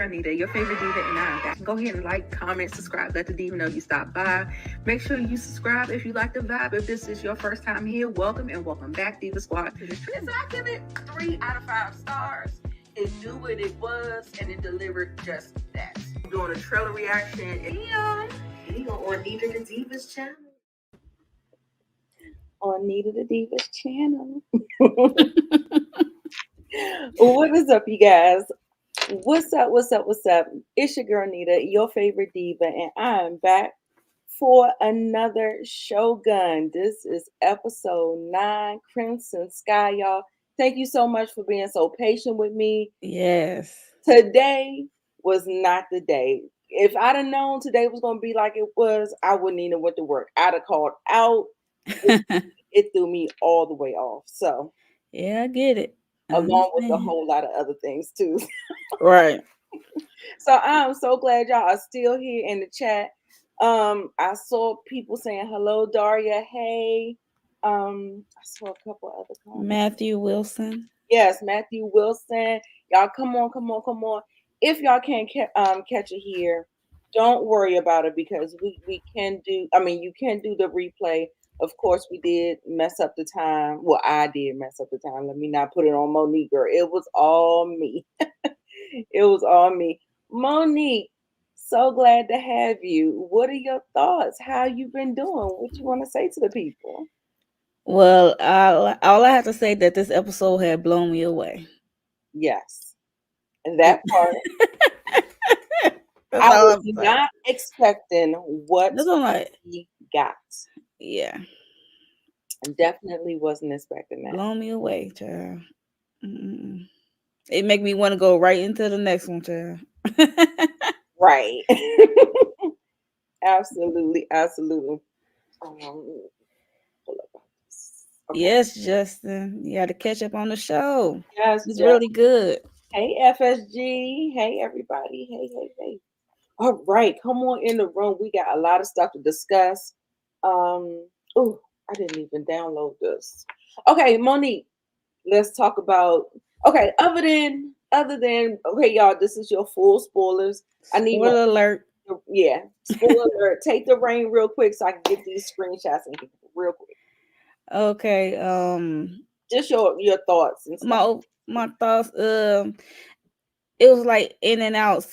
Anita, your favorite diva, and I'm back. Go ahead and like, comment, subscribe. Let the diva know you stopped by. Make sure you subscribe if you like the vibe. If this is your first time here, welcome and welcome back, Diva Squad. And so I give it 3 out of 5 stars. It knew what it was, and it delivered just that. I'm doing a trailer reaction. On Nita the Divas channel. On Nita the Divas channel. What is up, you guys? What's up? It's your girl Nita, your favorite diva, and I'm back for another Shogun. This is episode 9, Crimson Sky, y'all. Thank you so much for being so patient with me. Yes. Today was not the day. If I'd have known today was going to be like it was, I wouldn't even went to work. I'd have called out. It threw me all the way off. So yeah, I get it. Along with a whole lot of other things too. Right. So I'm so glad y'all are still here in the chat. I saw people saying hello, Daria. Hey. I saw a couple other comments. Matthew Wilson. Yes, Matthew Wilson. Y'all come on. If y'all can't catch it here, don't worry about it because we can do, you can do the replay. Of course, we did mess up the time. Well, I did mess up the time. Let me not put it on Monique, girl. It was all me. It was all me. Monique, so glad to have you. What are your thoughts? How you been doing? What you want to say to the people? Well, all I have to say that this episode had blown me away. Yes. And that part. I was not expecting what he got. Yeah. Definitely wasn't expecting that. Blown me away, child. Mm-mm. It make me want to go right into the next one, child. Right. Absolutely. Okay. Yes, Justin. You got to catch up on the show. Yes, it's really good. Hey, FSG. Hey, everybody. Hey. All right, come on in the room. We got a lot of stuff to discuss. I didn't even download this. Okay, Monique, let's talk about. Okay, other than okay, y'all, this is your full spoilers. I need spoiler alert. Yeah, spoiler alert. Take the reign real quick so I can get these screenshots in here real quick. Okay. Just your thoughts and stuff. My thoughts. It was like in and out,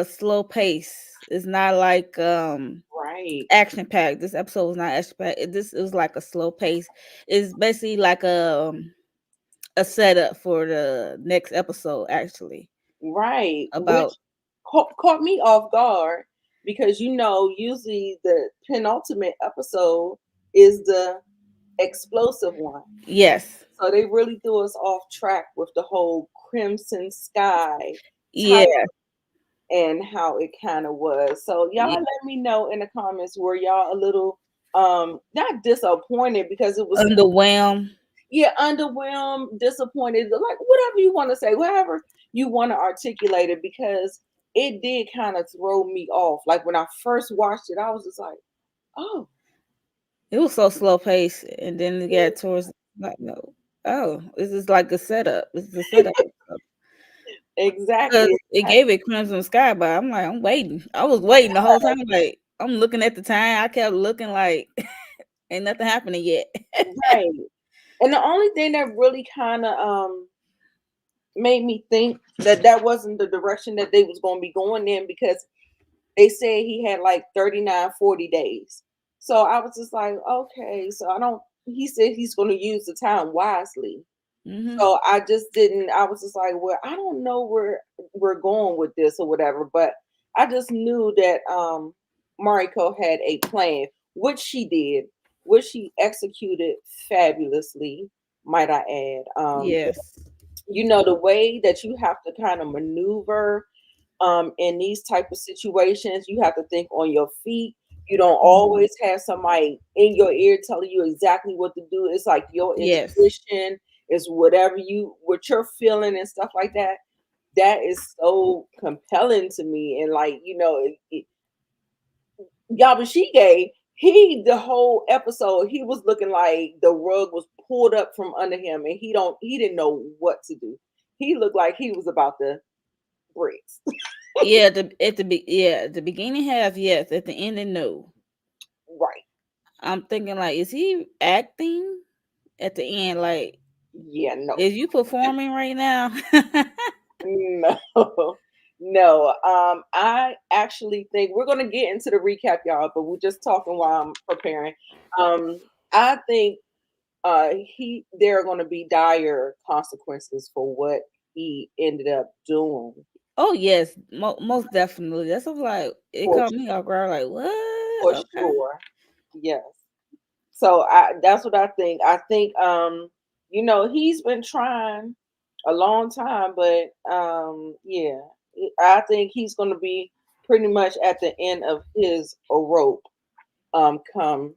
slow pace. It's not like right action packed. This episode was not action packed. It was like a slow pace. It's basically like a setup for the next episode, actually. Right. About which caught me off guard because usually the penultimate episode is the explosive one. Yes. So they really threw us off track with the whole Crimson Sky. Yeah. And how it kind of was. So y'all let me know in the comments, were y'all a little not disappointed because it was underwhelmed? Yeah, underwhelmed, disappointed, like whatever you want to say, whatever you want to articulate it, because it did kind of throw me off. Like when I first watched it, I was just like, oh. It was so slow paced, and then it got towards like, no, oh, this is like a setup. This is a setup. Exactly. It gave it Crimson Sky, but I'm like, I'm waiting. I was waiting the whole time. Like, I'm looking at the time. I kept looking like ain't nothing happening yet. Right. And the only thing that really kind of made me think that wasn't the direction that they was going to be going in, because they said he had like 39, 40 days. So I was just like, okay, so he said he's going to use the time wisely. Mm-hmm. So I was just like, well, I don't know where we're going with this or whatever, but I just knew that Mariko had a plan, which she did, which she executed fabulously, might I add. Yes. The way that you have to kind of maneuver in these type of situations, you have to think on your feet. You don't always have somebody in your ear telling you exactly what to do. It's like your intuition It's what you're feeling and stuff like that. That is so compelling to me. And like, Yabashige, the whole episode, he was looking like the rug was pulled up from under him, and he didn't know what to do. He looked like he was about to bricks. Yeah, at the beginning half, yes. At the ending, no. Right. I'm thinking like, is he acting at the end? Like, Yeah, no. is you performing right now? No. No. I actually think we're gonna get into the recap, y'all, but we're just talking while I'm preparing. I think there are gonna be dire consequences for what he ended up doing. Oh yes, most definitely. That's what like it For, caught me off guard. Like for what? Okay. sure. Yes. So that's what I think. I think he's been trying a long time, but yeah, I think he's going to be pretty much at the end of his rope come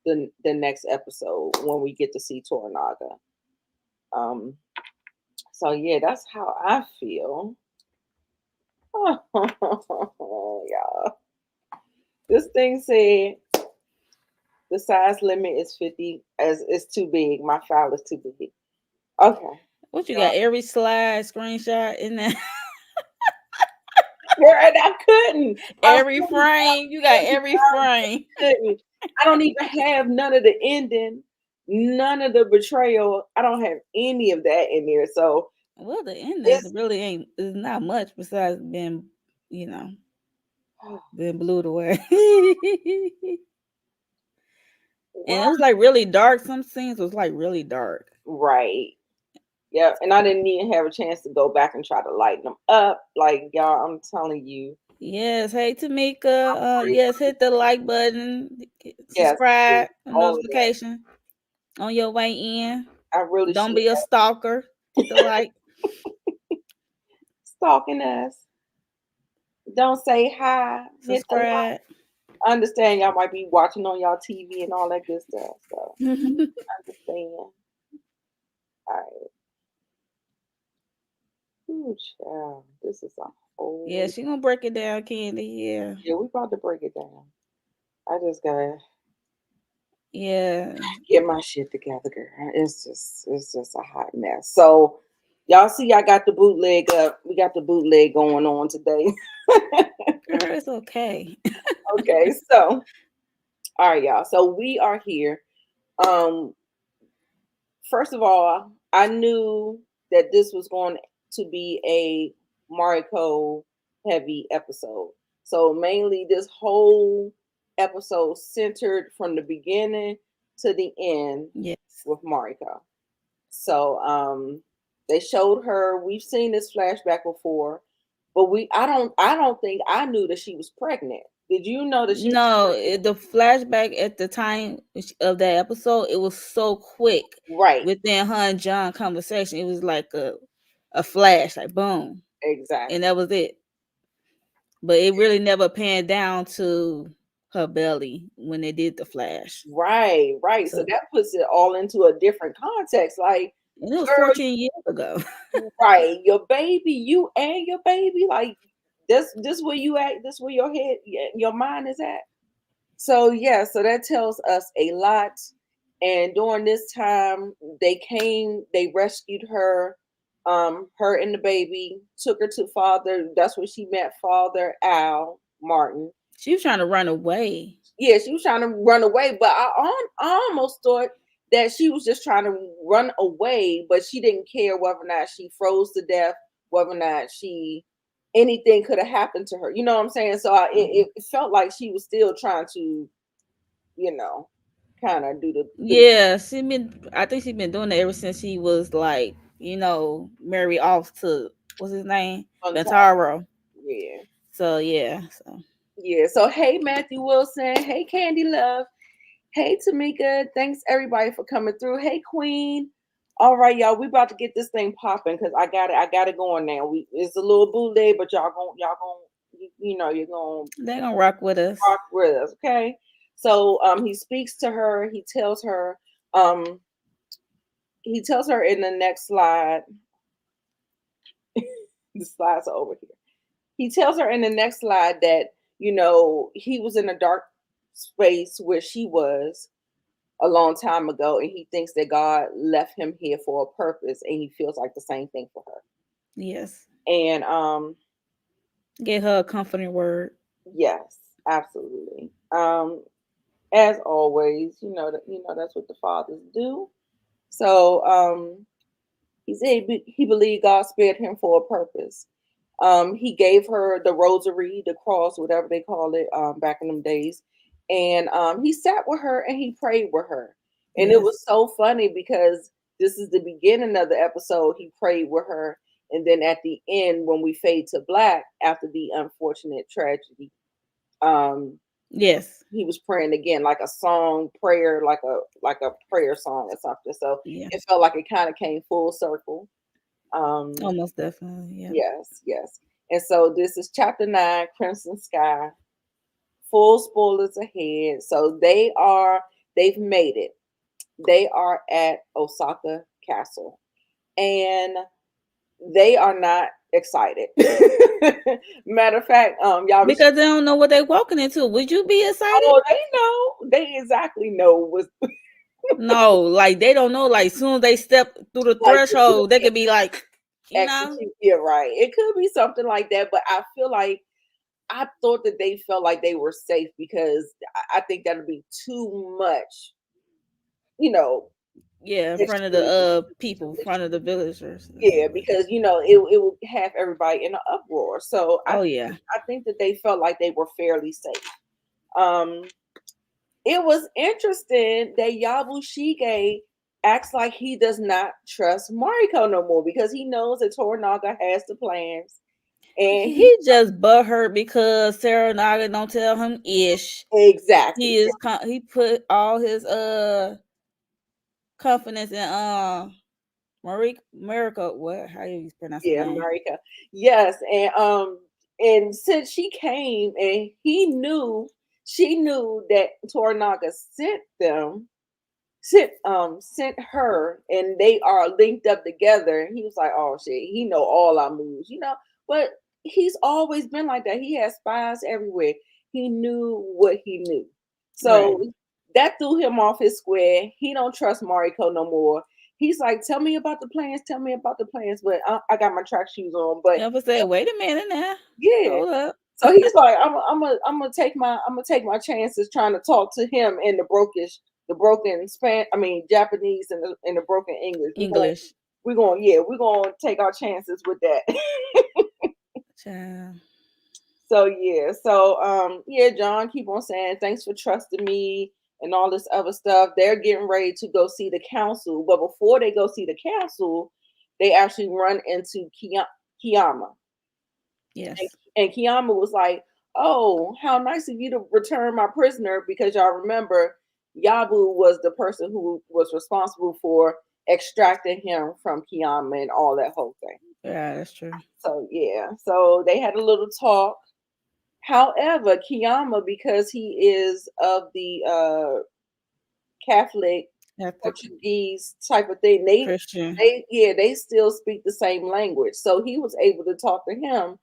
the next episode when we get to see Toranaga. Um so yeah, that's how I feel. Yeah. This thing said the size limit is 50 as it's too big. My file is too big. Okay. What you got? Every slide screenshot in there. Girl, and I couldn't. Every frame. You got every frame. Couldn't. I don't even have none of the ending, none of the betrayal. I don't have any of that in there. So Well, the ending it's really ain't is not much besides being, you know, being blew away. And it was like really dark. Some scenes was like really dark. right. Yeah, and I didn't even have a chance to go back and try to lighten them up. Like y'all, I'm telling you. Yes, hey Tamika. Yes, hit the like button, Yes, subscribe, and all of that. notification on your way in. I really Don't should be a have stalker. Hit the like, stalking us. Don't say hi. Hit the like. subscribe. I understand y'all might be watching on y'all TV and all that good stuff. So Yeah, understand. All right. Ooh, child. This is a whole. she gonna break it down, Candy. Yeah, Yeah, we about to break it down. I just gotta yeah. get my shit together, girl. It's just a hot mess. So y'all see I got the bootleg up. We got the bootleg going on today. Girl, it's okay. Okay, so all right, y'all. So we are here. Um, first of all, I knew that this was going to be a Mariko heavy episode. So mainly this whole episode centered from the beginning to the end Yes. with Mariko. So they showed her, we've seen this flashback before, but I don't think I knew that she was pregnant. Did you know that she was No, pregnant? the flashback at the time of that episode, it was so quick Right, within her and John conversation. It was like a flash, like boom, and exactly. that was it. But it really never panned down to her belly when they did the flash. Right, right. So So that puts it all into a different context. Like, and it was girl, 14 years ago. right, your baby, you and your baby, like this where you at, this where your head, your mind is at. So yeah, so that tells us a lot. And during this time, they rescued her, her and the baby, took her to father. That's where she met Father Al Martin. She was trying to run away. Yeah, she was trying to run away, but I almost thought that she was just trying to run away, but she didn't care whether or not she froze to death, whether or not anything could have happened to her. You know what I'm saying? So it felt like she was still trying to, you know, kind of do the Yeah, I think she's been doing it ever since she was like, married off to what's his name? Bentaro. yeah. So yeah. So Yeah. So hey Matthew Wilson, hey Candy Love, hey Tamika, thanks everybody for coming through. Hey Queen. All right, y'all, we about to get this thing popping because I got it going now. It's a little bootleg, but you're gonna they're gonna rock with us. rock with us, okay? So he speaks to her, he tells her, um, he tells her in the next slide, the slides are over here. He tells her in the next slide that, he was in a dark space where she was a long time ago, and he thinks that God left him here for a purpose, and he feels like the same thing for her. Yes. And Get her a comforting word. yes, absolutely. As always, that's what the fathers do. So he said he believed God spared him for a purpose. He gave her the rosary, the cross, whatever they call it, back in them days. And he sat with her and he prayed with her. And it Yes. was so funny because this is the beginning of the episode. He prayed with her. And then at the end, when we fade to black after the unfortunate tragedy, Yes. he was praying again, like a song prayer, like a prayer song or something. So Yeah. it felt like it kind of came full circle. Almost definitely. Yeah. Yes. And so this is chapter 9, Crimson Sky. Full spoilers ahead. So they've made it. They are at Osaka Castle. And they are not excited. Matter of fact, y'all Because they don't know what they're walking into. Would you be excited? oh, they know. They exactly know what's No, like they don't know. Like soon as they step through the like threshold, they could be like, execute. Yeah, right. It could be something like that, but I feel like I thought that they felt like they were safe because I think that'd be too much, yeah, in front of the people, in front of the villagers. Yeah, because it would have everybody in an uproar. So Oh yeah. I think that they felt like they were fairly safe. It was interesting that Yabushige acts like he does not trust Mariko no more because he knows that Toranaga has the plans. And He just butthurt because Sarah Naga don't tell him ish. exactly. He put all his confidence in Mariko. What? How you pronounce her Yeah, name? Marika. Yes, and since she came and she knew that Toranaga sent her, and they are linked up together. He was like, oh shit, he know all our moves, but he's always been like that. He has spies everywhere. He knew what he knew. So Right. that threw him off his square. He don't trust Mariko no more. He's like, tell me about the plans, but I got my track shoes on. But I would say, wait a minute now. yeah. Hold up. So he's like, I'm gonna take my chances trying to talk to him in the broken Japanese and the broken English. English. We're gonna take our chances with that. Child. So John keep on saying thanks for trusting me and all this other stuff. They're getting ready to go see the council, but before they go see the council, they actually run into Kiyama. Yes. And Kiyama was like, oh, how nice of you to return my prisoner, because y'all remember Yabu was the person who was responsible for extracting him from Kiyama and all that whole thing. Yeah, that's true. So they had a little talk. However, Kiyama, because he is of the Catholic Portuguese type of thing, Christian. they still speak the same language. So he was able to talk to him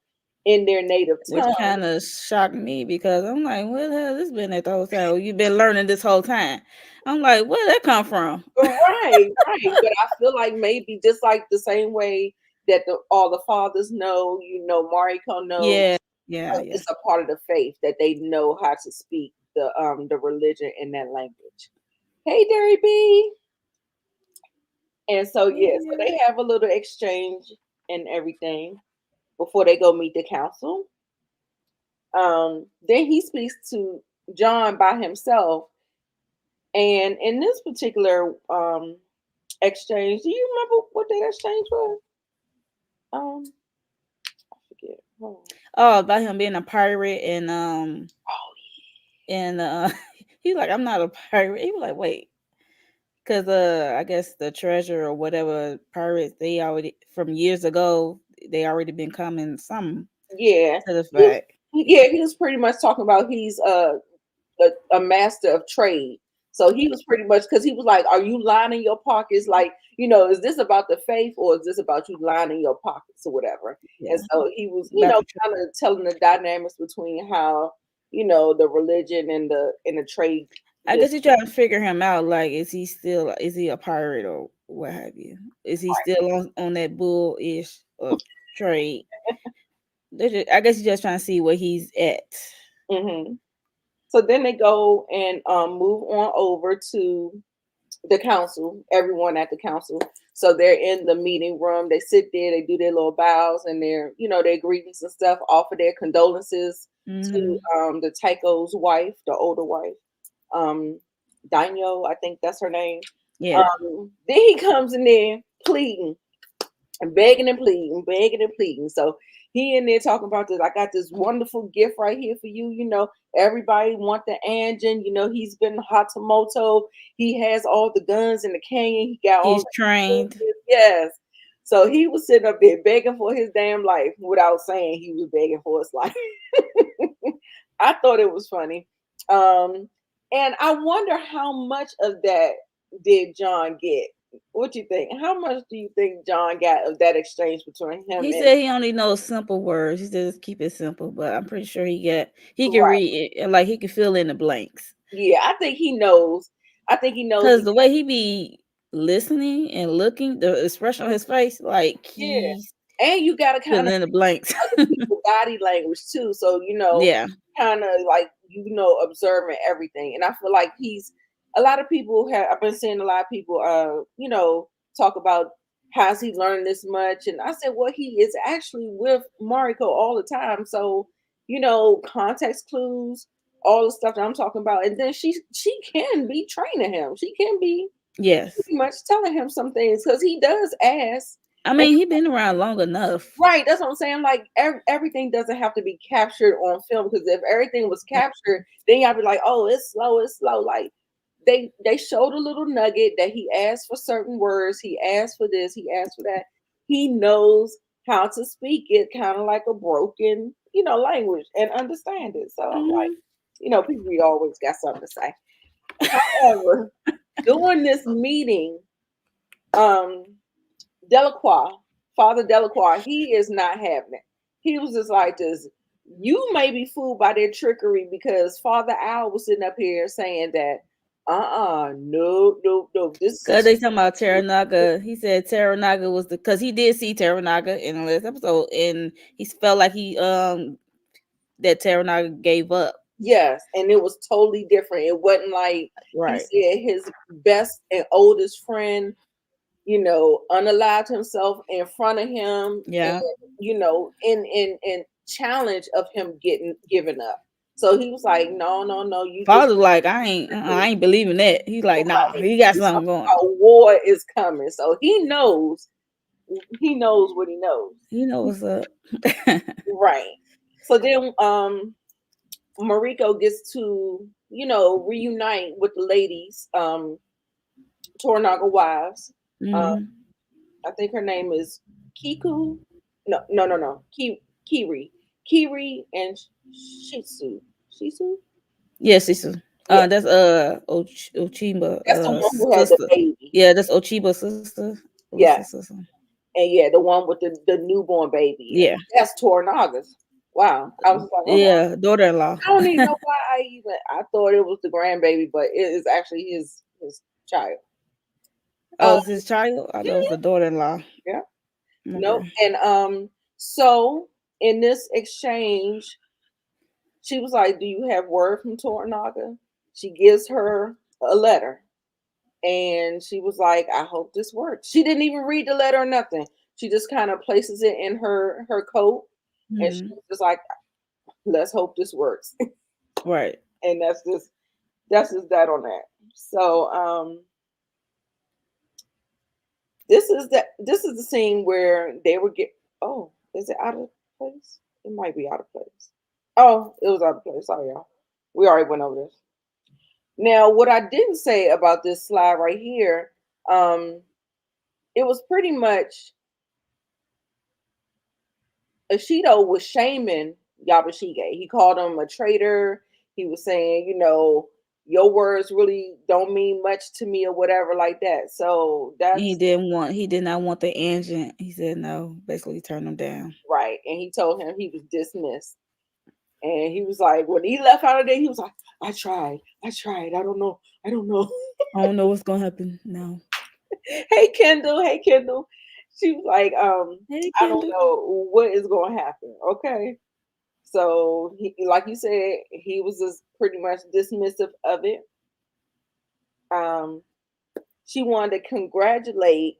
in their native Which tongue. kind of shocked me because I'm like, what the hell has this been at the whole time? Well, you've been learning this whole time. I'm like, where did that come from? Right. But I feel like maybe just like the same way that all the fathers know, Mariko knows. Yeah. It's a part of the faith that they know how to speak the religion in that language. Hey, Derry B. And so so they have a little exchange and everything before they go meet the council. Then he speaks to John by himself, and in this particular exchange, do you remember what that exchange was? I forget. Oh, about him being a pirate and he's like, I'm not a pirate. He was like, wait. Because I guess the treasure or whatever pirates, they already from years ago, they already been coming some to the fact. He was pretty much talking about he's a master of trade. So he was pretty much, because he was like, "Are you lining your pockets? Like, is this about the faith or is this about you lining your pockets or whatever?" Yeah. And so he was, About the kind of telling the dynamics between how, the religion and the trade. I guess you're trying to figure him out. Like, is he a pirate or what have you? Is he still on that bullish of trade? I guess you're just trying to see where he's at. Hmm. So then they go and move on over to the council, everyone at the council. So they're in the meeting room. They sit there, they do their little bows and their greetings and stuff, offer their condolences to the Taiko's wife, the older wife, um, Daimyo, I think that's her name. Yeah. Then he comes in there pleading and begging and pleading, begging and pleading. So he in there talking about this. I got this wonderful gift right here for you. Everybody want the engine. He's been Hatamoto. He has all the guns in the canyon. He got all He's the trained. yes. So he was sitting up there begging for his damn life without saying he was begging for his life. I thought it was funny. And I wonder how much of that did John get? What do you think? How much do you think John got of that exchange between him He and said he only knows simple words. He said just keep it simple, but I'm pretty sure he can right? read it, like he can fill in the blanks. Yeah, I think he knows. I think he knows. Cause the way he be listening and looking, the expression on his face, like Yeah, he's and you got to kind of filling in the blanks. other people's body language too. So Yeah. kind of like observing everything. And I feel like he's a lot of people have. I've been seeing a lot of people, talk about how's he learned this much, and I said, well, he is actually with Mariko all the time. So context clues, all the stuff that I'm talking about, and then she can be training him. She can be Yes. pretty much telling him some things because he does ask. I mean, he been around long enough. Right, that's what I'm saying. Like everything doesn't have to be captured on film because if everything was captured, then y'all be like, "Oh, it's slow, it's slow." Like they showed a little nugget that he asked for certain words, he asked for this, he asked for that. He knows how to speak it, kind of like a broken, language, and understand it. So I'm like, people we always got something to say. However, during this meeting, um, Delacroix, Father Delacroix, he is not having it. He was just like this. You may be fooled by their trickery because Father Al was sitting up here saying that, no, no, no. This Cause is they talking about Teranaga. He said Teranaga was because he did see Teranaga in the last episode, and he felt like he that Teranaga gave up. yes, and it was totally different. It wasn't like Right. he said his best and oldest friend, unalived himself in front of him, Yeah. and in challenge of him given up. So he was like, no, no, no, you just Father like I ain't believing that. He's like, nah, he got something going. a war is coming. So he knows what he knows. You know what's up. Right. So then Mariko gets to, reunite with the ladies, Toranaga wives. Mhm. I think her name is Kiku. No, no, no, no. Kiri. Kiri and Shisu. Shisu? Yes, sister. Yeah. That's Ochiba That's the one who had the sister. baby. Yeah, that's Ochiba sister. What's Yeah. the sister? And yeah, the one with the newborn baby. Yeah. That's Toranaga's. Wow. I was like, Yeah, daughter-in-law. I don't even know why I thought it was the grandbaby, but it is actually his child. Oh, it's his child? I thought it was Mhm. the daughter-in-law. Yeah. Okay. Nope. And so in this exchange, she was like, "Do you have word from Toranaga?" She gives her a letter. And she was like, "I hope this works." She didn't even read the letter or nothing. She just kind of places it in her coat. And she Mhm. was just like, "Let's hope this works." Right. And that's just that on that. So this is the scene where they were oh, is it out of place? It might be out of place. Oh, it was out of place. Sorry, y'all. We already went over this. Now, what I didn't say about this slide right here, it was pretty much Ishido was shaming Yabashige. He called him a traitor. He was saying, your words really don't mean much to me or whatever like that. So He that's did not want the engine. He said no, basically turned him down. right. And he told him he was dismissed. And he was like, when he left out of there, he was like, I tried. I don't know. I don't know what's gonna happen. No. Hey Kendall, hey Kendall. She was like, Hey I don't Kendall. know what is gonna happen. Okay. So he, like you said, he was just pretty much dismissive of it. Um, she wanted to congratulate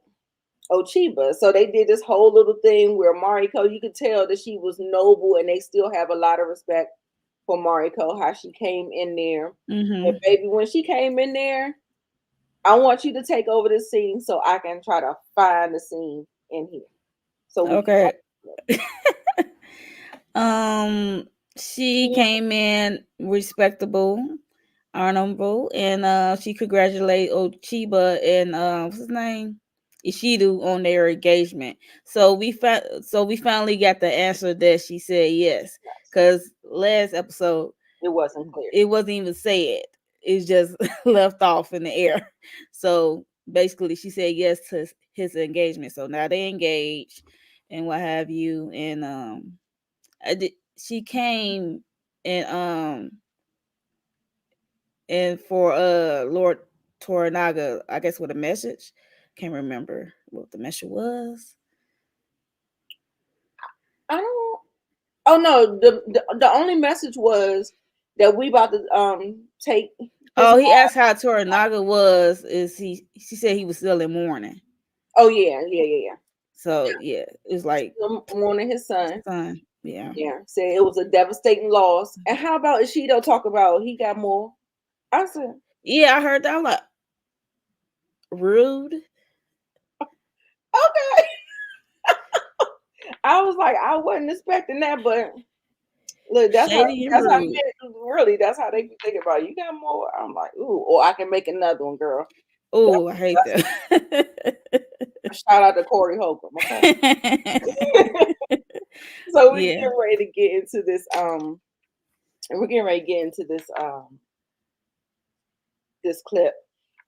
Ochiba. So they did this whole little thing where Mariko, you could tell that she was noble and they still have a lot of respect for Mariko, how she came in there. And Mm-hmm. baby, when she came in there, I want you to take over this scene so I can try to find the scene in here. So we can Okay. She came in respectable, honorable, and she congratulated Ochiba and what's his name? Ishidu on their engagement. So we finally got the answer that she said yes. Cause last episode it wasn't clear. it wasn't even said. It's just left off in the air. So basically she said yes to his engagement. So now they engaged and what have you. And she came and and for Lord Toranaga, I guess with a message. Can't remember what the message was. I don't. Oh no, the only message was that we about to take. Oh, he asked how Toranaga was. Is he? She said he was still in mourning. Oh yeah. So yeah, it's like mourning his son. son. Yeah. Yeah, said it was a devastating loss. And how about Ishido talk about he got more? I said, Yeah, I heard that. I'm like, rude. okay. I was like, I wasn't expecting that, but look, Shady and rude. really that's how they be thinking about it. You got more. I'm like, ooh, or I can make another one, girl. Oh, I hate that. Shout out to Corey Holcomb. Okay. So we Yeah. get ready to get into this. We're getting ready to get into this clip,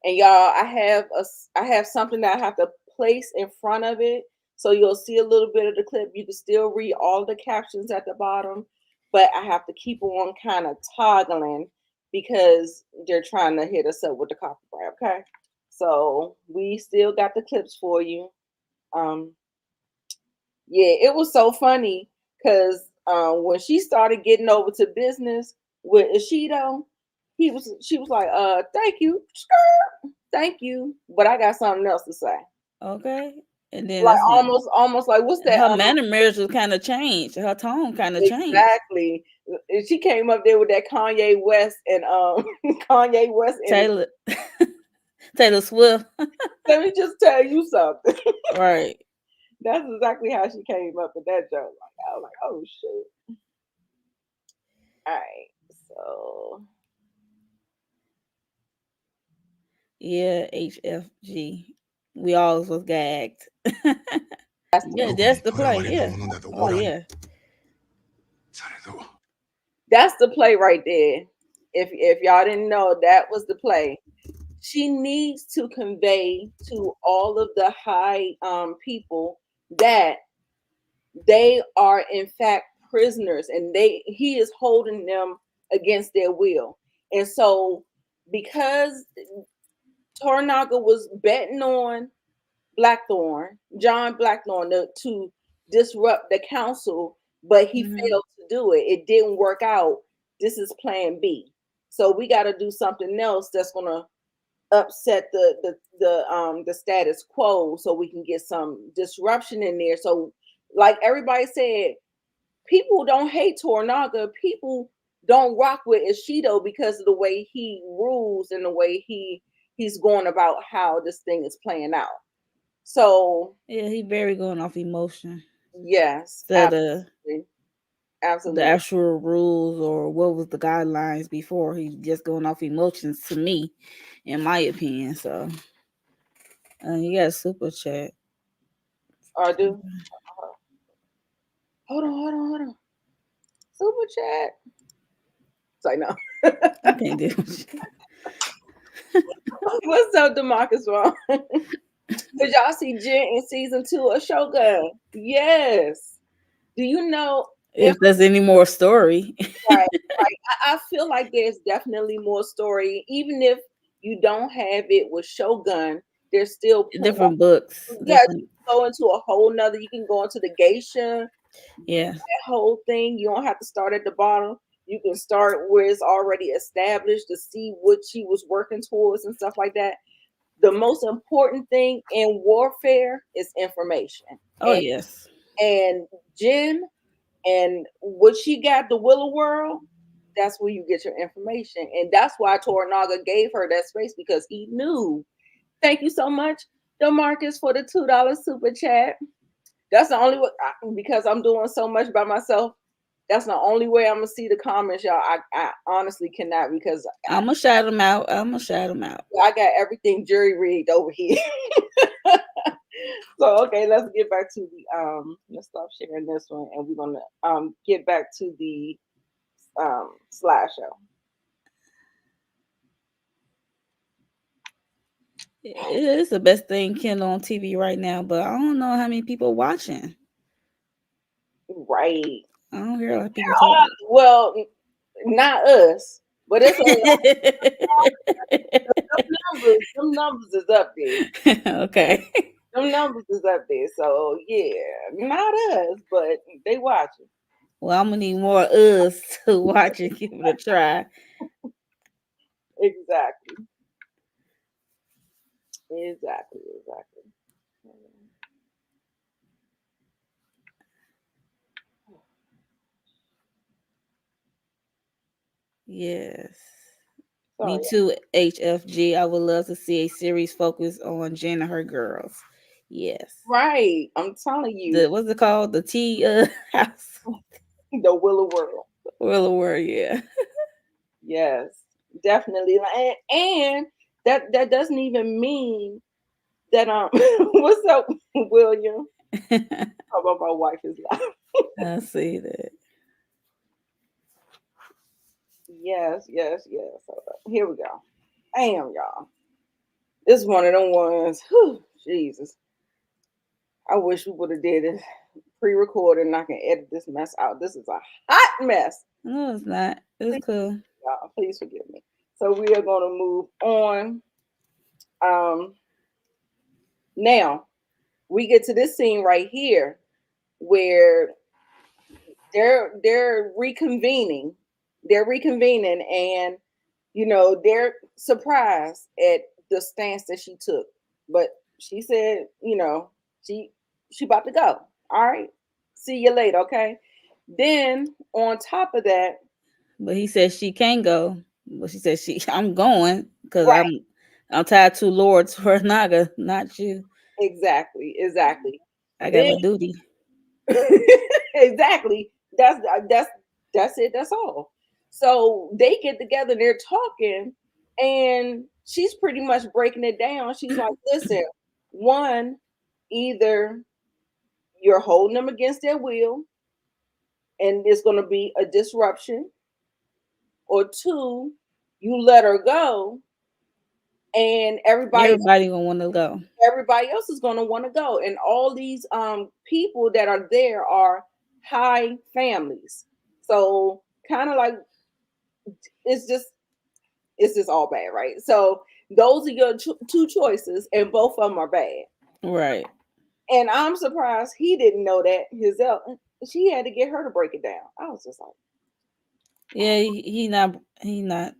and y'all, I have something that I have to place in front of it, so you'll see a little bit of the clip. You can still read all the captions at the bottom, but I have to keep on kind of toggling because they're trying to hit us up with the copyright. Okay, so we still got the clips for you. Yeah, it was so funny because when she started getting over to business with Ishido, she was like, thank you, thank you, but I got something else to say. Okay. And then Like that's when almost like what's that? her manner was kind of changed. Her tone kind of changed. Exactly. And she came up there with that Kanye West and Kanye West and Taylor Swift. let me just tell you something. Right. That's exactly how she came up with that joke. Like I was like, oh shit. All right, so Yeah, HFG. We always was gagged. Yeah, that's the play. Yeah. Oh yeah. that's the play right there. If y'all didn't know, that was the play. She needs to convey to all of the high people that they are in fact prisoners and he is holding them against their will. And so because Toranaga was betting on John Blackthorn to disrupt the council, but he failed to do it. It didn't work out. This is plan B. So we got to do something else that's going to upset the status quo so we can get some disruption in there. So like everybody said, people don't hate Toranaga. People don't rock with Ishido because of the way he rules and the way he's going about how this thing is playing out. So yeah, he very going off emotion. yes, Absolutely. absolutely. The actual rules or what was the guidelines before. He's just going off emotions to me, in my opinion. So you got a super chat. I do. Hold on. Super chat. It's like no. I can't do it. What's up, Demarcus Ron? Did y'all see Jen in season 2 of Shogun? Yes. Do you know If there's any more story. right? Like I feel like there's definitely more story, even if you don't have it with Shogun. There's still Different books. yeah. You Different. can go into a whole nother. You can go into the geisha, Yeah. that whole thing. You don't have to start at the bottom. You can start where it's already established to see what she was working towards and stuff like that. The most important thing in warfare is information. Oh yes. And Jen and what she got, the Willow World, that's where you get your information. And that's why Toranaga gave her that space because he knew. Thank you so much, DeMarcus, for the $2 super chat. That's the only way, because I'm doing so much by myself. That's the only way I'm gonna see the comments, y'all. I honestly cannot because I'm gonna shout them out. I'm gonna shout them out. I got everything jury rigged over here. So okay, let's get back to the let's stop sharing this one and we're gonna get back to the slideshow. It is the best thing Kindle on TV right now, but I don't know how many people watching. Right. I don't hear a lot of people talking. Well, not us, but it's them numbers is up there. Okay. Them numbers is up there. So yeah, not us, but they watching. Well, I'm gonna need more us to watch and give it a try. Exactly. Exactly. Yes. So, Me yeah. too, HFG. I would love to see a series focused on Jen and her girls. Yes. Right. I'm telling you. What's it called? The Tea House. The Willow World. Willow World, yeah. Yes, definitely. And that doesn't even mean that what's up, William? How about my wife is live? I see that. Yes. Hold up. Here we go. Damn, y'all. This is one of them ones. Whew, Jesus. I wish we would have did it pre-recorded and I can edit this mess out. This is a hot mess. No, it's not. It's cool. Y'all, please forgive me. So we are going to move on. Now we get to this scene right here where they're reconvening. They're reconvening, and they're surprised at the stance that she took. But she said, she about to go. All right, see you later. Okay. Then on top of that, But he said she can go. But she said I'm going because right? I'm tied to Lord Toranaga, not you. Exactly. I got a duty. Exactly. That's it. That's all. So they get together, they're talking, and she's pretty much breaking it down. She's like, listen, one, either you're holding them against their will and there's going to be a disruption, or two, you let her go and everybody gonna want to go. Everybody else is going to want to go, and all these people that are there are high families. So kind of like it's just all bad, right? So those are your two choices, and both of them are bad, right? And I'm surprised he didn't know that himself. She had to get her to break it down. I was just like, yeah, he not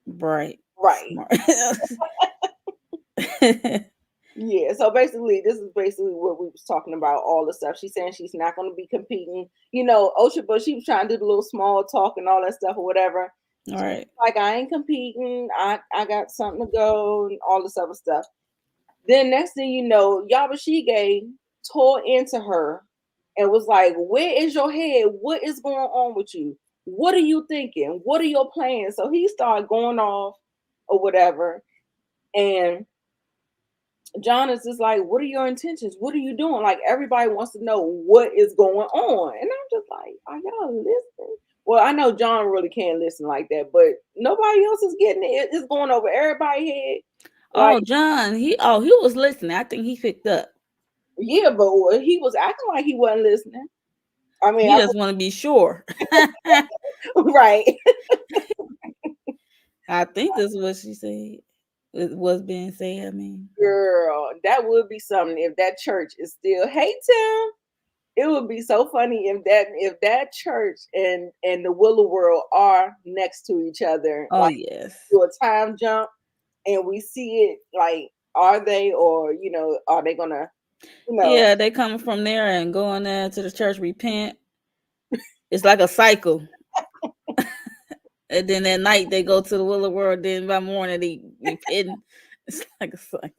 bright, right? Yeah, so basically, this is basically what we was talking about, all the stuff. She's saying she's not going to be competing. Osha, but she was trying to do the little small talk and all that stuff or whatever. All right. Like, I ain't competing. I got something to go and all this other stuff. Then next thing you know, Yabashige tore into her and was like, where is your head? What is going on with you? What are you thinking? What are your plans? So he started going off or whatever. And John is just like, what are your intentions? What are you doing? Like, everybody wants to know what is going on. And I'm just like, are y'all listening? Well, I know John really can't listen like that, but nobody else is getting it. It's going over everybody's head. Like, Oh, John, he was listening. I think he picked up. yeah, but he was acting like he wasn't listening. I mean, He just want to be sure. right. I think that's what she said. It was being said. I mean, Girl, that would be something if that church is still. Hey, Tim. It would be so funny if that church and the Willow World are next to each other, oh like yes, do a time jump, and we see it. Like, are they, or are they gonna, yeah, they coming from there and going there to the church, repent. It's like a cycle. And then at night they go to the Willow World. Then by morning they repent. It's like a cycle.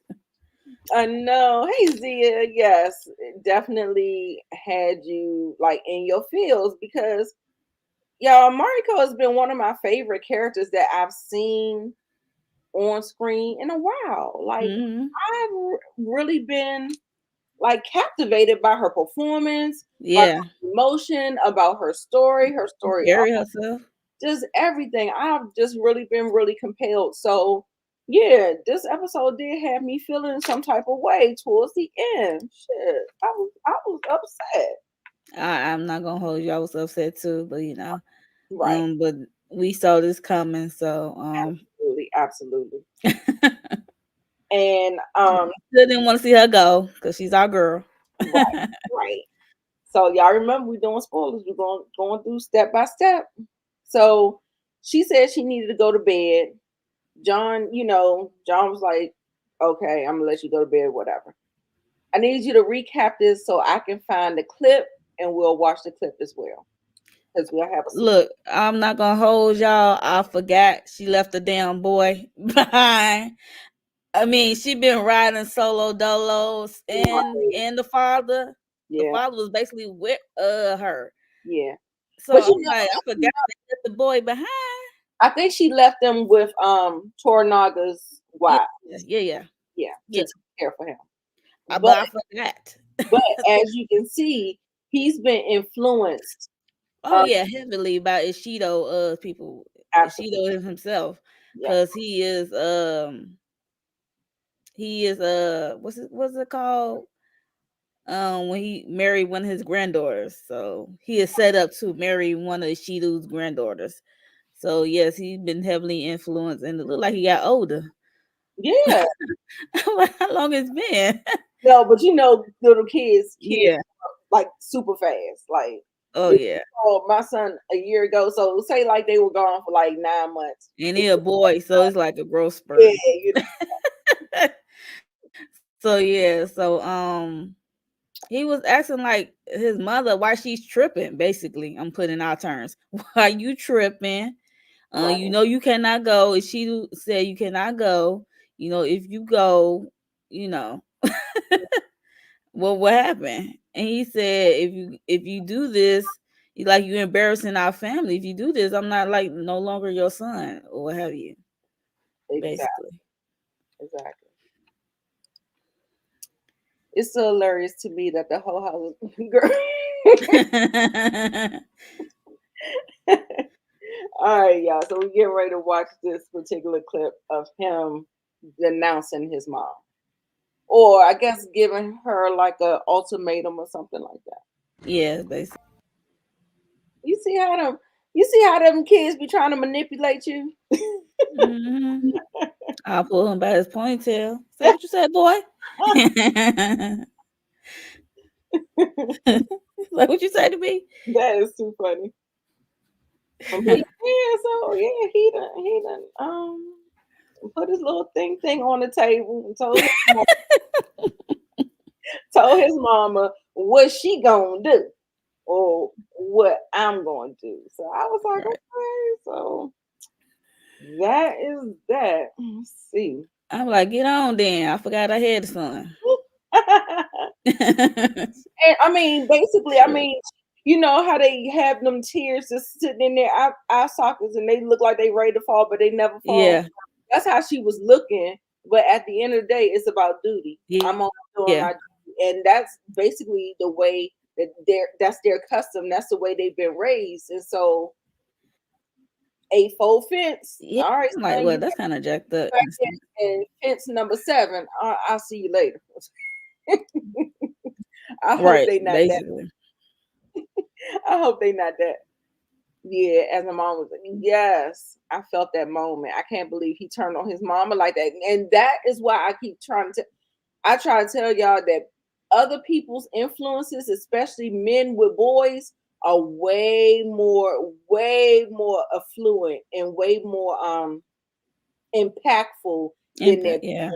I know. Hey, Zia. Yes, it definitely had you like in your feels because y'all, Mariko has been one of my favorite characters that I've seen on screen in a while. Like, Mm-hmm. I've really been like captivated by her performance, by Yeah, her emotion, about her story carry herself. just everything. I've just really been really compelled. So yeah, this episode did have me feeling some type of way towards the end. Shit, I was upset. I'm not gonna hold you. I was upset too, but Right. but we saw this coming, so Absolutely. And still didn't want to see her go because she's our girl. right. So y'all remember we doing spoilers. We're going through step by step. So she said she needed to go to bed. John was like, okay, I'm gonna let you go to bed, whatever. I need you to recap this so I can find the clip and we'll watch the clip as well. Because we'll have a Look, I'm not gonna hold y'all. I forgot she left the damn boy behind. I mean, she been riding solo dolos and the father. The yeah, father was basically with her. yeah. So But I'm like, I forgot they left the boy behind. I think she left them with Tornaga's Yeah, wife. yeah. Yeah, to take care for him. But I forgot. But as you can see, he's been influenced. Oh yeah, heavily by Ishido people. Absolutely. Ishido himself. Yeah. Because he is what's it called? When he married one of his granddaughters. So he is set up to marry one of Ishido's granddaughters. So yes, he's been heavily influenced and it looked like he got older. Yeah. How long it's been? No, but little kids Yeah. like super fast. Like, oh yeah. My son a year ago. So say like they were gone for like 9 months. And he a boy, so it's like a growth spurt. Yeah, So yeah, he was asking like his mother why she's tripping. Basically, I'm putting our terms. Why you tripping? Right. You cannot go. If she said you cannot go, if you go, well, what happened? And he said, if you do this, you're embarrassing our family. If you do this, I'm not like no longer your son or what have you. Basically. Exactly. It's so hilarious to me that the whole house girl. All right, y'all. So we get ready to watch this particular clip of him denouncing his mom. Or I guess giving her like a ultimatum or something like that. Yeah, basically. You see how them kids be trying to manipulate you? Mm-hmm. I'll pull him by his ponytail. Say what you said, boy. Like what you say to me? That is too funny. He done put his little thing on the table and told his mama what she gonna do or what I'm gonna do. So I was like, Right. okay, so that is that. Let's see. I'm like, get on then. I forgot I had a son. And I mean, basically, you know how they have them tears just sitting in their eye sockets and they look like they ready to fall, but they never fall. Yeah. That's how she was looking. But at the end of the day, it's about duty. Yeah. I'm only doing my duty. And that's basically the way that's their custom. That's the way they've been raised. And so 8-fold fence. Yeah, All right, I'm like, son, well, you that's kind of jacked up. back in fence number 7. I'll see you later. I hope Right, they not that. basically. I hope they not that. Yeah, as my mom was like, yes, I felt that moment. I can't believe he turned on his mama like that. And that is why I keep I try to tell y'all that other people's influences, especially men with boys, are way more affluent and way more impactful than Impact, yeah.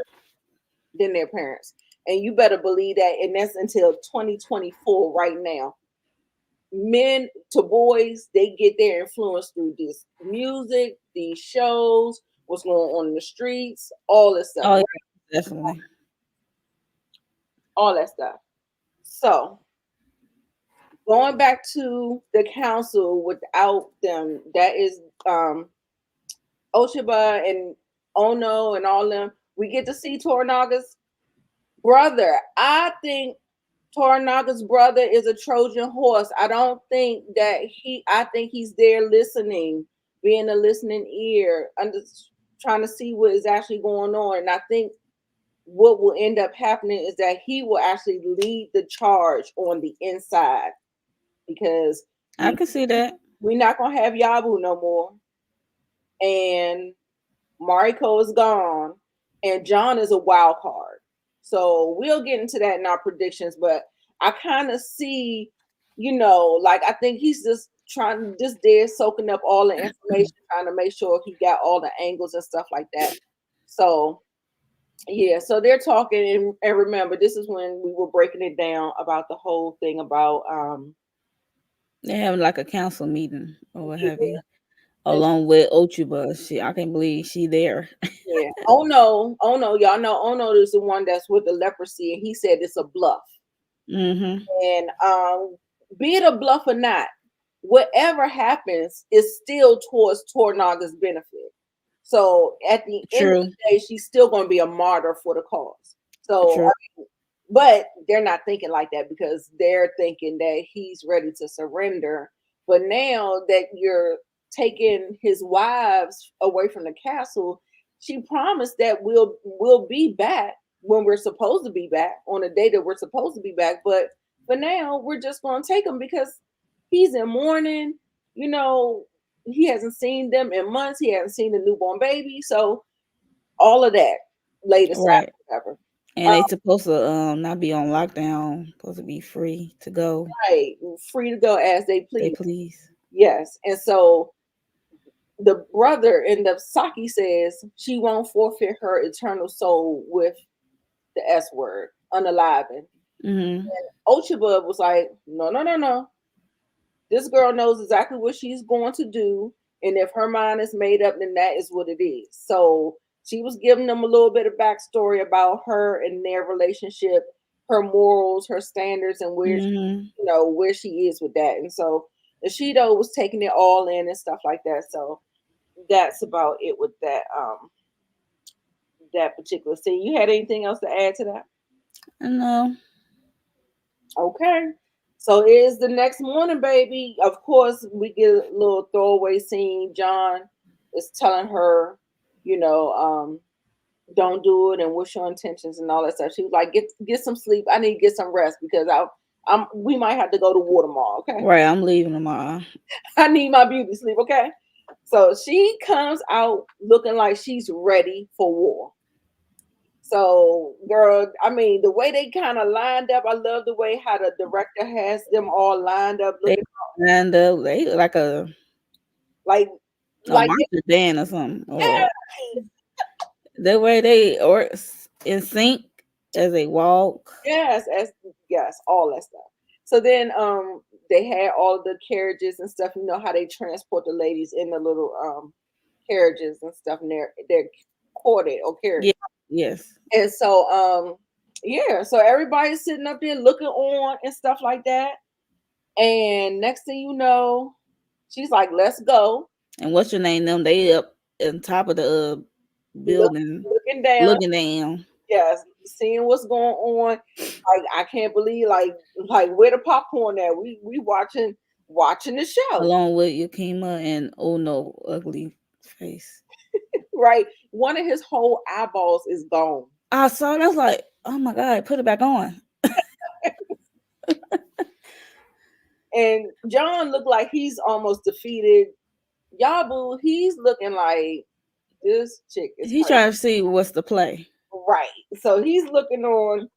their parents. And you better believe that. And that's until 2024 right now. Men to boys, they get their influence through this music, these shows, what's going on in the streets, all this stuff, Oh, right? yeah, definitely. All that stuff. So going back to the council without them, that is Oshiba and Ono and all them. We get to see Toranaga's brother. I think Toranaga's brother is a Trojan horse. I don't think that I think he's there listening, being a listening ear, trying to see what is actually going on. And I think what will end up happening is that he will actually lead the charge on the inside because I can see that. we're not going to have Yabu no more. And Mariko is gone. And John is a wild card. So we'll get into that in our predictions, but I kind of see, like I think he's just just there soaking up all the information, trying to make sure he got all the angles and stuff like that. So yeah, so they're talking, and remember, this is when we were breaking it down about the whole thing about They having like a council meeting or what have yeah, you, along with Ochuba. I can't believe she there. yeah. Oh no, y'all know Ono is the one that's with the leprosy, and he said it's a bluff. Mm-hmm. And be it a bluff or not, whatever happens is still towards Tornaga's benefit. So at the end of True. the day, she's still going to be a martyr for the cause. So, True. but they're not thinking like that because they're thinking that he's ready to surrender. But now that you're taking his wives away from the castle, she promised that we'll be back when we're supposed to be back on the day that we're supposed to be back. But for now, we're just going to take him because he's in mourning. He hasn't seen them in months. He hasn't seen the newborn baby. So all of that laid aside, Right. whatever. And they supposed to not be on lockdown. Supposed to be free to go. Right, free to go as they They please. please. Yes, and so the brother in the Saki says she won't forfeit her eternal soul with the S word, unaliving. Mm-hmm. Ochiba was like, no, no, no, no. This girl knows exactly what she's going to do. And if her mind is made up, then that is what it is. So she was giving them a little bit of backstory about her and their relationship, her morals, her standards, and where where she is with that. And so Ishido was taking it all in and stuff like that. So that's about it with that particular scene. You had anything else to add to that? No. Okay. So it is the next morning, baby. Of course, we get a little throwaway scene. John is telling her, don't do it and what's your intentions and all that stuff. She was like, get some sleep. I need to get some rest because we might have to go to war tomorrow. Okay. Right, I'm leaving tomorrow. I need my beauty sleep. Okay. So she comes out looking like she's ready for war. So, girl, I mean, the way they kind of lined up, I love the way how the director has them all lined up, looking And they look like a like marching band or something. yeah. Or the way they or in sync as they walk. Yes, all that stuff. So then they had all the carriages and stuff. You know how they transport the ladies in the little carriages and stuff, and they're courted or carried. Yeah. Yes. And so so everybody's sitting up there looking on and stuff like that. And next thing you know, she's like, "Let's go." And what's your name? Them they up on top of the building, looking down. looking down. Yes, seeing what's going on. Like I can't believe, like where the popcorn at? We watching watching the show. Along with Yakima and oh no, ugly face. Right? One of his whole eyeballs is gone. I saw it. I was like, oh my god, put it back on. And John looked like he's almost defeated. Yabu, he's looking like this chick is He's crazy. trying to see what's the play. Right. So he's looking on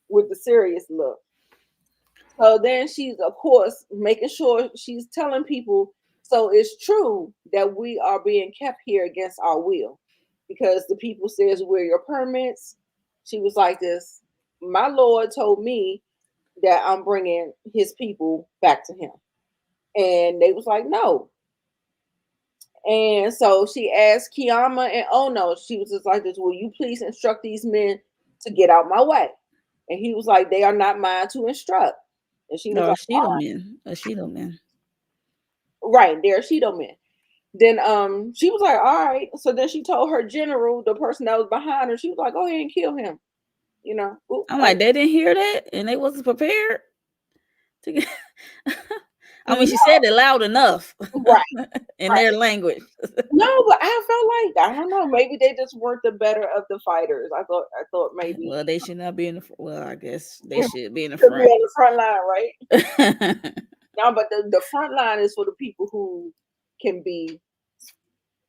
with the serious look. So then she's, of course, making sure she's telling people, so it's true that we are being kept here against our will because the people says we're your permits. She was like this, my Lord told me that I'm bringing his people back to him. And they was like, no. And so she asked Kiyama and Ono, she was just like this, will you please instruct these men to get out my way? And he was like, they are not mine to instruct. And she was No, like, Shido men. A Shido man. right, they're Shido men. Then she was like, all right. So then she told her general, the person that was behind her, she was like, go ahead and kill him. You know. Ooh, I'm like, they didn't hear that and they wasn't prepared to get I mean, she said it loud enough. Right. In their language. No, but I felt like, I don't know, maybe they just weren't the better of the fighters. I thought maybe. Well, they should not be in the well, I guess they should be in the Could be front. on the front line, right? No, but the front line is for the people who can be.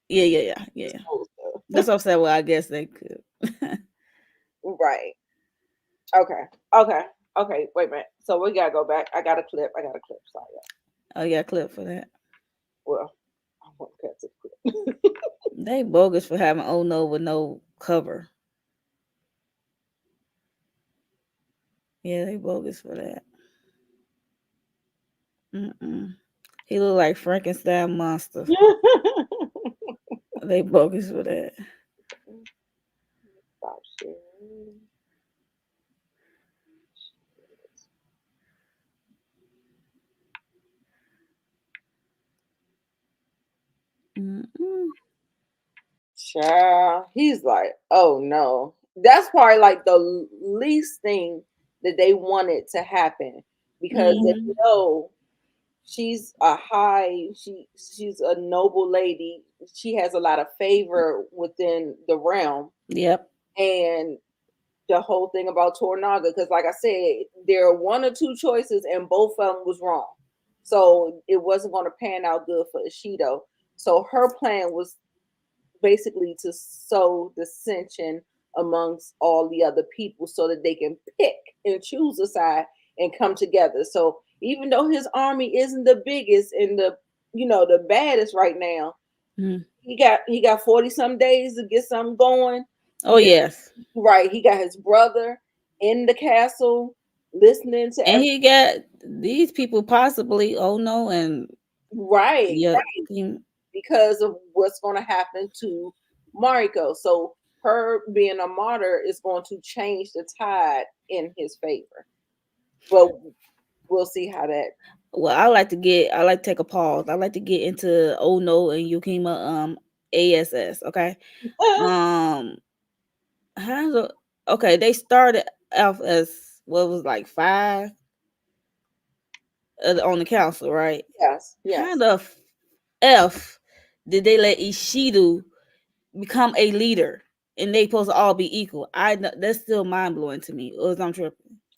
Yeah. That's what I'm saying. Well, I guess they could. Right. Okay. Wait a minute. So we gotta go back. I got a clip. Sorry. Oh, yeah, clip for that. Well, I want to cut the clip. They bogus for having oh no with no cover. Yeah, they bogus for that. He look like Frankenstein monster. They bogus for that. Stop sharing. Child, he's like, oh no. That's probably like the least thing that they wanted to happen because they know she's she's a noble lady. She has a lot of favor within the realm. Yep. And the whole thing about Tornaga, because like I said, there are one or two choices and both of them was wrong. So it wasn't going to pan out good for Ishido. So her plan was basically to sow dissension amongst all the other people so that they can pick and choose a side and come together. So even though his army isn't the biggest and the baddest right now, he got 40 some days to get something going. Oh yes. Right. He got his brother in the castle listening to and he got these people possibly oh no and right. Right. Because of what's going to happen to Mariko. So her being a martyr is going to change the tide in his favor. But we'll see how that. Well, I like to take a pause. I like to get into Ono and Yukima ASS. Okay. Okay, they started off as what was like 5 on the council, right? Yes. How the F did they let Ishido become a leader and they supposed to all be equal? That's still mind blowing to me. Or I'm tripping.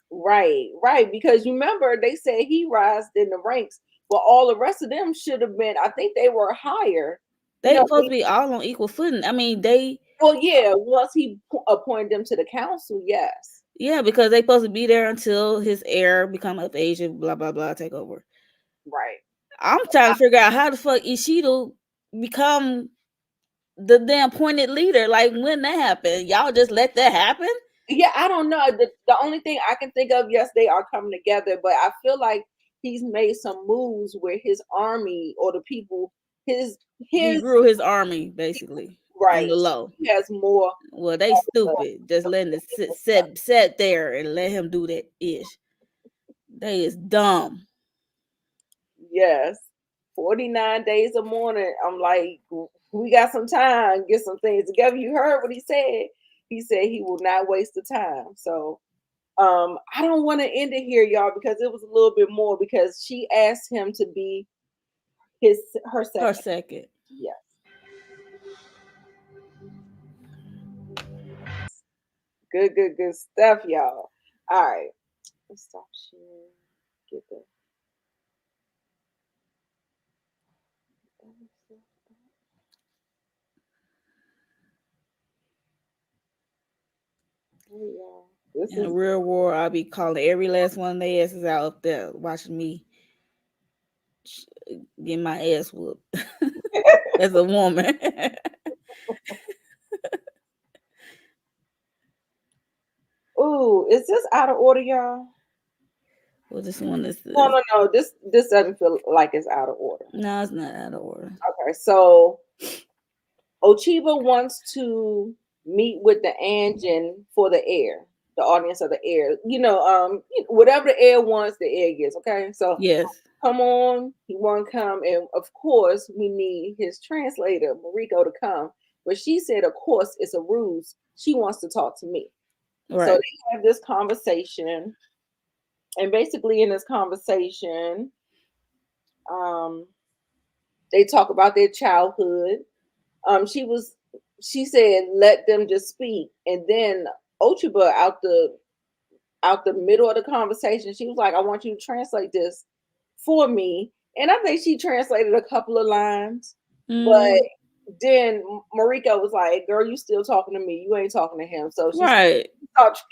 Right. Because you remember they said he rised in the ranks, but all the rest of them should have been. I think they were higher. They supposed to be all on equal footing. I mean, they. Well, yeah. Once he appointed them to the council, yes. Yeah, because they supposed to be there until his heir become of age and blah blah blah take over. Right. I'm trying to figure out how the fuck Ishido become the damn appointed leader. Like when that happened, y'all just let that happen? Yeah, I don't know. The only thing I can think of, yes, they are coming together, but I feel like he's made some moves where his army or the people, he grew his army basically. Right. On the low. He has more. Well, they stupid. Just letting it sit there and let him do that ish. They is dumb. Yes. 49 days a morning. I'm like, we got some time, get some things together. You heard what he said. He said he will not waste the time. So I don't want to end it here, y'all, because it was a little bit more because she asked him to be her Her second. second. Yes. Good stuff, y'all. All right. Let's stop sharing. Get the hey, y'all. This In the is real world, I'll be calling every last one of their asses out up there watching me get my ass whooped as a woman. ooh, is this out of order, y'all? Well, this one is No. This doesn't feel like it's out of order. no, it's not out of order. Okay, so Ochiba wants to meet with the Anjin for the air, the audience of the air. Whatever the air wants, the air gets. Okay, so Yes, come on, he won't come, and of course we need his translator Mariko to come. But she said, of course, it's a ruse. She wants to talk to me. So right. they have this conversation, and basically in this conversation, um, they talk about their childhood. She said let them just speak, and then Ochiba out the middle of the conversation, she was like, I want you to translate this for me. And I think she translated a couple of lines, but Mm, then Mariko was like, girl, you still talking to me, you ain't talking to him. So right. stopped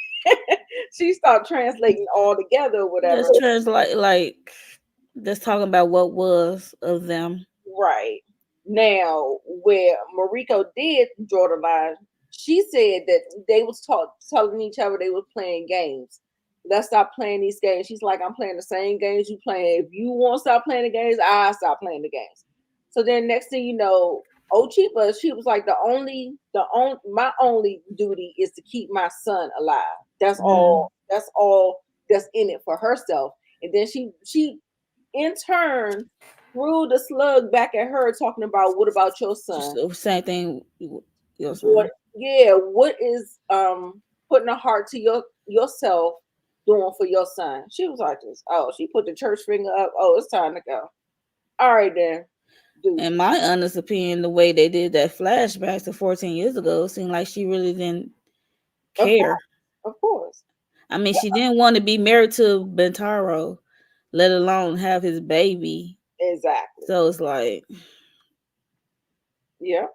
she stopped translating all together or whatever. Just translate like just talking about what was of them. Right. Now, where Mariko did draw the line, she said that they was telling each other they were playing games. Let's stop playing these games. She's like, I'm playing the same games you playing. If you want to stop playing the games, I stop playing the games. So then next thing you know, Ochiba, she was like, my only duty is to keep my son alive. That's Mm. all. That's all that's in it for herself. And then she in turn threw the slug back at her, talking about what about your Just son? the same thing. Your What son. what is putting a heart to yourself doing for your son? She was like this. Oh, she put the church finger up. Oh, it's time to go. All right then. In Deuces. my honest opinion, the way they did that flashback to 14 years ago seemed like she really didn't Of care. course, of course. I mean, she didn't want to be married to Bentaro, let alone have his baby. Exactly. So it's like Yeah.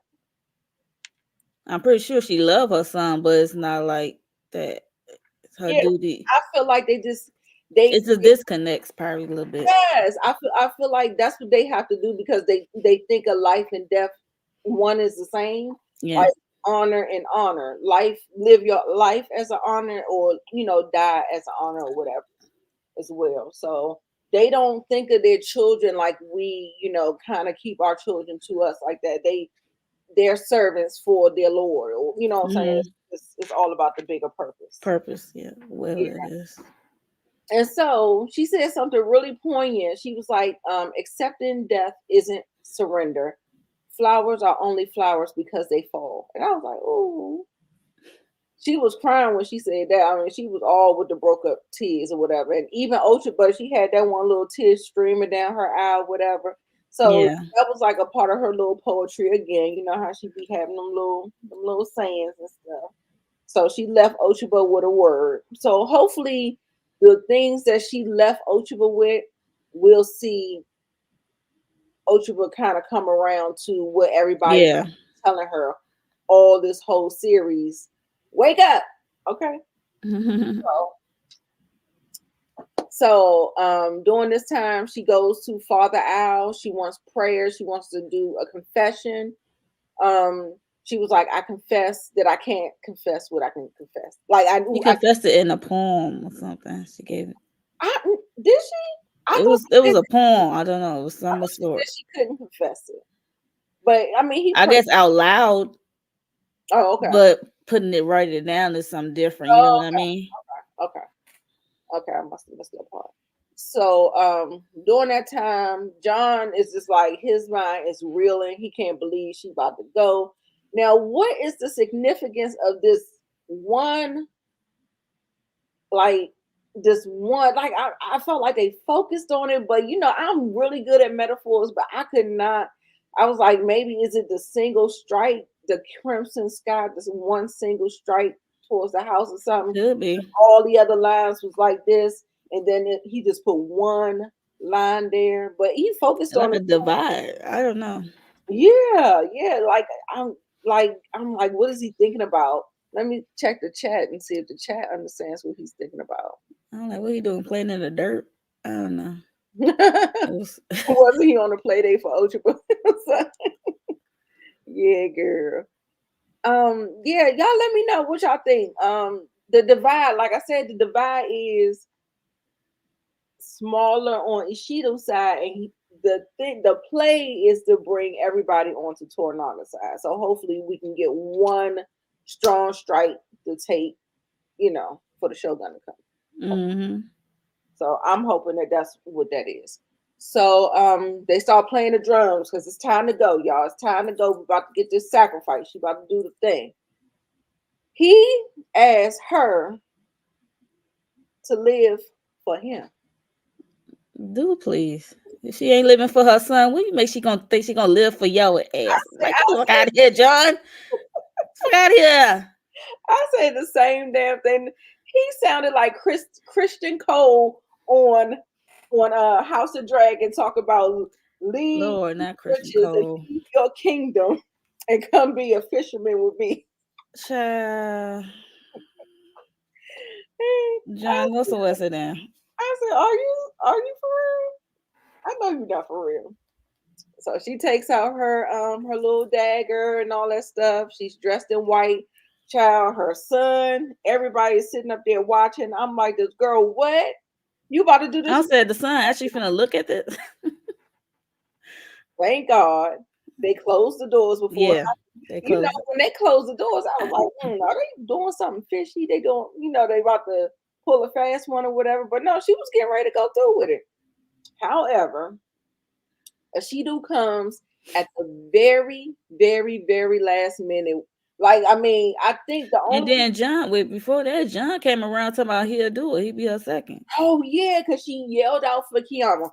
I'm pretty sure she loved her son, but it's not like that. It's her Yeah. duty. I feel like they It's a disconnect, probably a little bit. yes, I feel like that's what they have to do because they think of life and death one is the same. Yeah. Like honor and honor. Live your life as an honor, or die as an honor, or whatever as well. So they don't think of their children like we, kind of keep our children to us like that. They're servants for their Lord. Or, you know what I'm saying? Hmm. It's all about the bigger purpose. Purpose, yeah, whatever Yeah. that is. And so she said something really poignant. She was like, accepting death isn't surrender. Flowers are only flowers because they fall. And I was like, oh. She was crying when she said that. I mean, she was all with the broke up tears or whatever. And even Ocha, but she had that one little tear streaming down her eye, whatever. So Yeah. that was like a part of her little poetry again. You know how she be having them little sayings and stuff. So she left Ochiba with a word. So hopefully the things that she left Ochiba with, we'll see Ochiba kind of come around to what everybody's Yeah. telling her all this whole series. Wake up. Okay. So during this time, she goes to Father Al. She wants prayer. She wants to do a confession. She was like, I confess that I can't confess what I can confess. Like She confessed it in a poem or something. She gave it. Did she? I thought It was a poem. I don't know. It was some she sort. said she couldn't confess it. But I mean, he I prayed. guess out loud, Oh, okay. but putting it writing it down is something different. You know Oh, what I mean? okay. Okay. I must have missed that part. So during that time, John is just like his mind is reeling. He can't believe she's about to go. Now, what is the significance of this one like this one, like I felt like they focused on it, but I'm really good at metaphors, but I could not. I was like, maybe is it the single stripe, the crimson sky, this one single stripe towards the house or something? Could be All the other lines was like this, and then he just put one line there, but he focused on like a it. divide. I don't know. Yeah, yeah. I'm I'm like, what is he thinking about? Let me check the chat and see if the chat understands what he's thinking about. I'm like, what you doing? Playing in the dirt? I don't know. It was Wasn't he on the play date for Ultra? Yeah, girl. Yeah, y'all let me know what y'all think. The divide, like I said, the divide is smaller on Ishido's side, and the play is to bring everybody onto Toranaga's side. So hopefully we can get one strong strike to take, for the Shogun to come. mm-hmm. So I'm hoping that that's what that is. So they start playing the drums because it's time to go, y'all. It's time to go. We're about to get this sacrifice. She about to do the thing. He asked her to live for him. Do please. If she ain't living for her son, what you make she gonna think she gonna live for your ass? Like, get the fuck out of here, John. Fuck out of here. I said the same damn thing. He sounded like Christian Cole on House of Dragon, talk about leave Lord, not Christian riches and Cole. keep your kingdom and come be a fisherman with me. Child. John, go somewhere sit down. I said, are you for real? I know you're not for real. So she takes out her little dagger and all that stuff. She's dressed in white. Child, her son, everybody's sitting up there watching. I'm like, this girl, what? You about to do I this? said the son actually finna look at this. Thank God they closed the doors before. Yeah, they closed. When they closed the doors, I was like, are they doing something fishy? They doing, they about to pull a fast one or whatever. But no, she was getting ready to go through with it. However, Ashido comes at the very, very, very last minute. Like, I mean, I think the only. And then John, before that, John came around talking about he'll do it. He'd be her second. Oh yeah, because she yelled out for Kiana.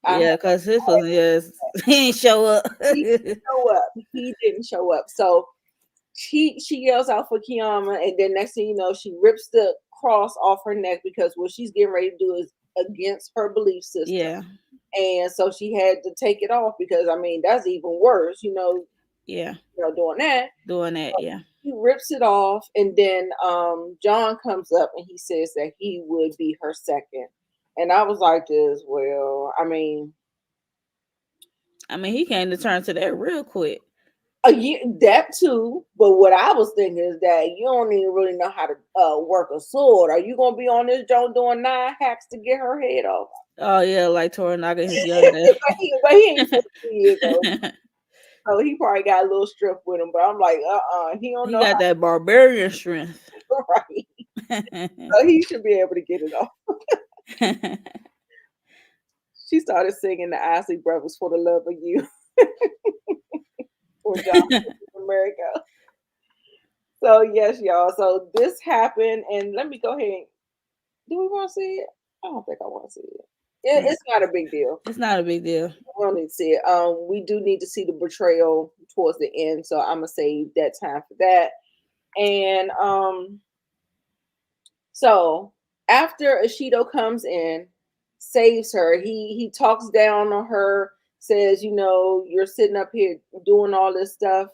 Yeah, because his was he ain't show up. He didn't show up. He didn't show up. So she yells out for Kiana, and then next thing you know, she rips the cross off her neck because what she's getting ready to do is against her belief system. Yeah. And so she had to take it off because I mean that's even worse, Yeah. Doing that. Yeah. He rips it off, and then John comes up and he says that he would be her second. And I was like this, well, I mean he came to turn to that real quick. That too, but what I was thinking is that you don't even really know how to work a sword. Are you gonna be on this joint doing 9 hacks to get her head off? Oh yeah, like Toranaga his young day. but he ain't 50 years old. So he probably got a little strength with him, but I'm like, he don't know. He got that barbarian strength. Right. So he should be able to get it off. She started singing the Isley Brothers for the love of you. For John America. So yes, y'all. So this happened, and let me go ahead. Do we want to see it? I don't think I want to see it. It's not a big deal. It's not a big deal. We don't need to see it. We do need to see the betrayal towards the end, so I'm gonna save that time for that. And so after Ashido comes in, saves her, he talks down on her, says, you're sitting up here doing all this stuff.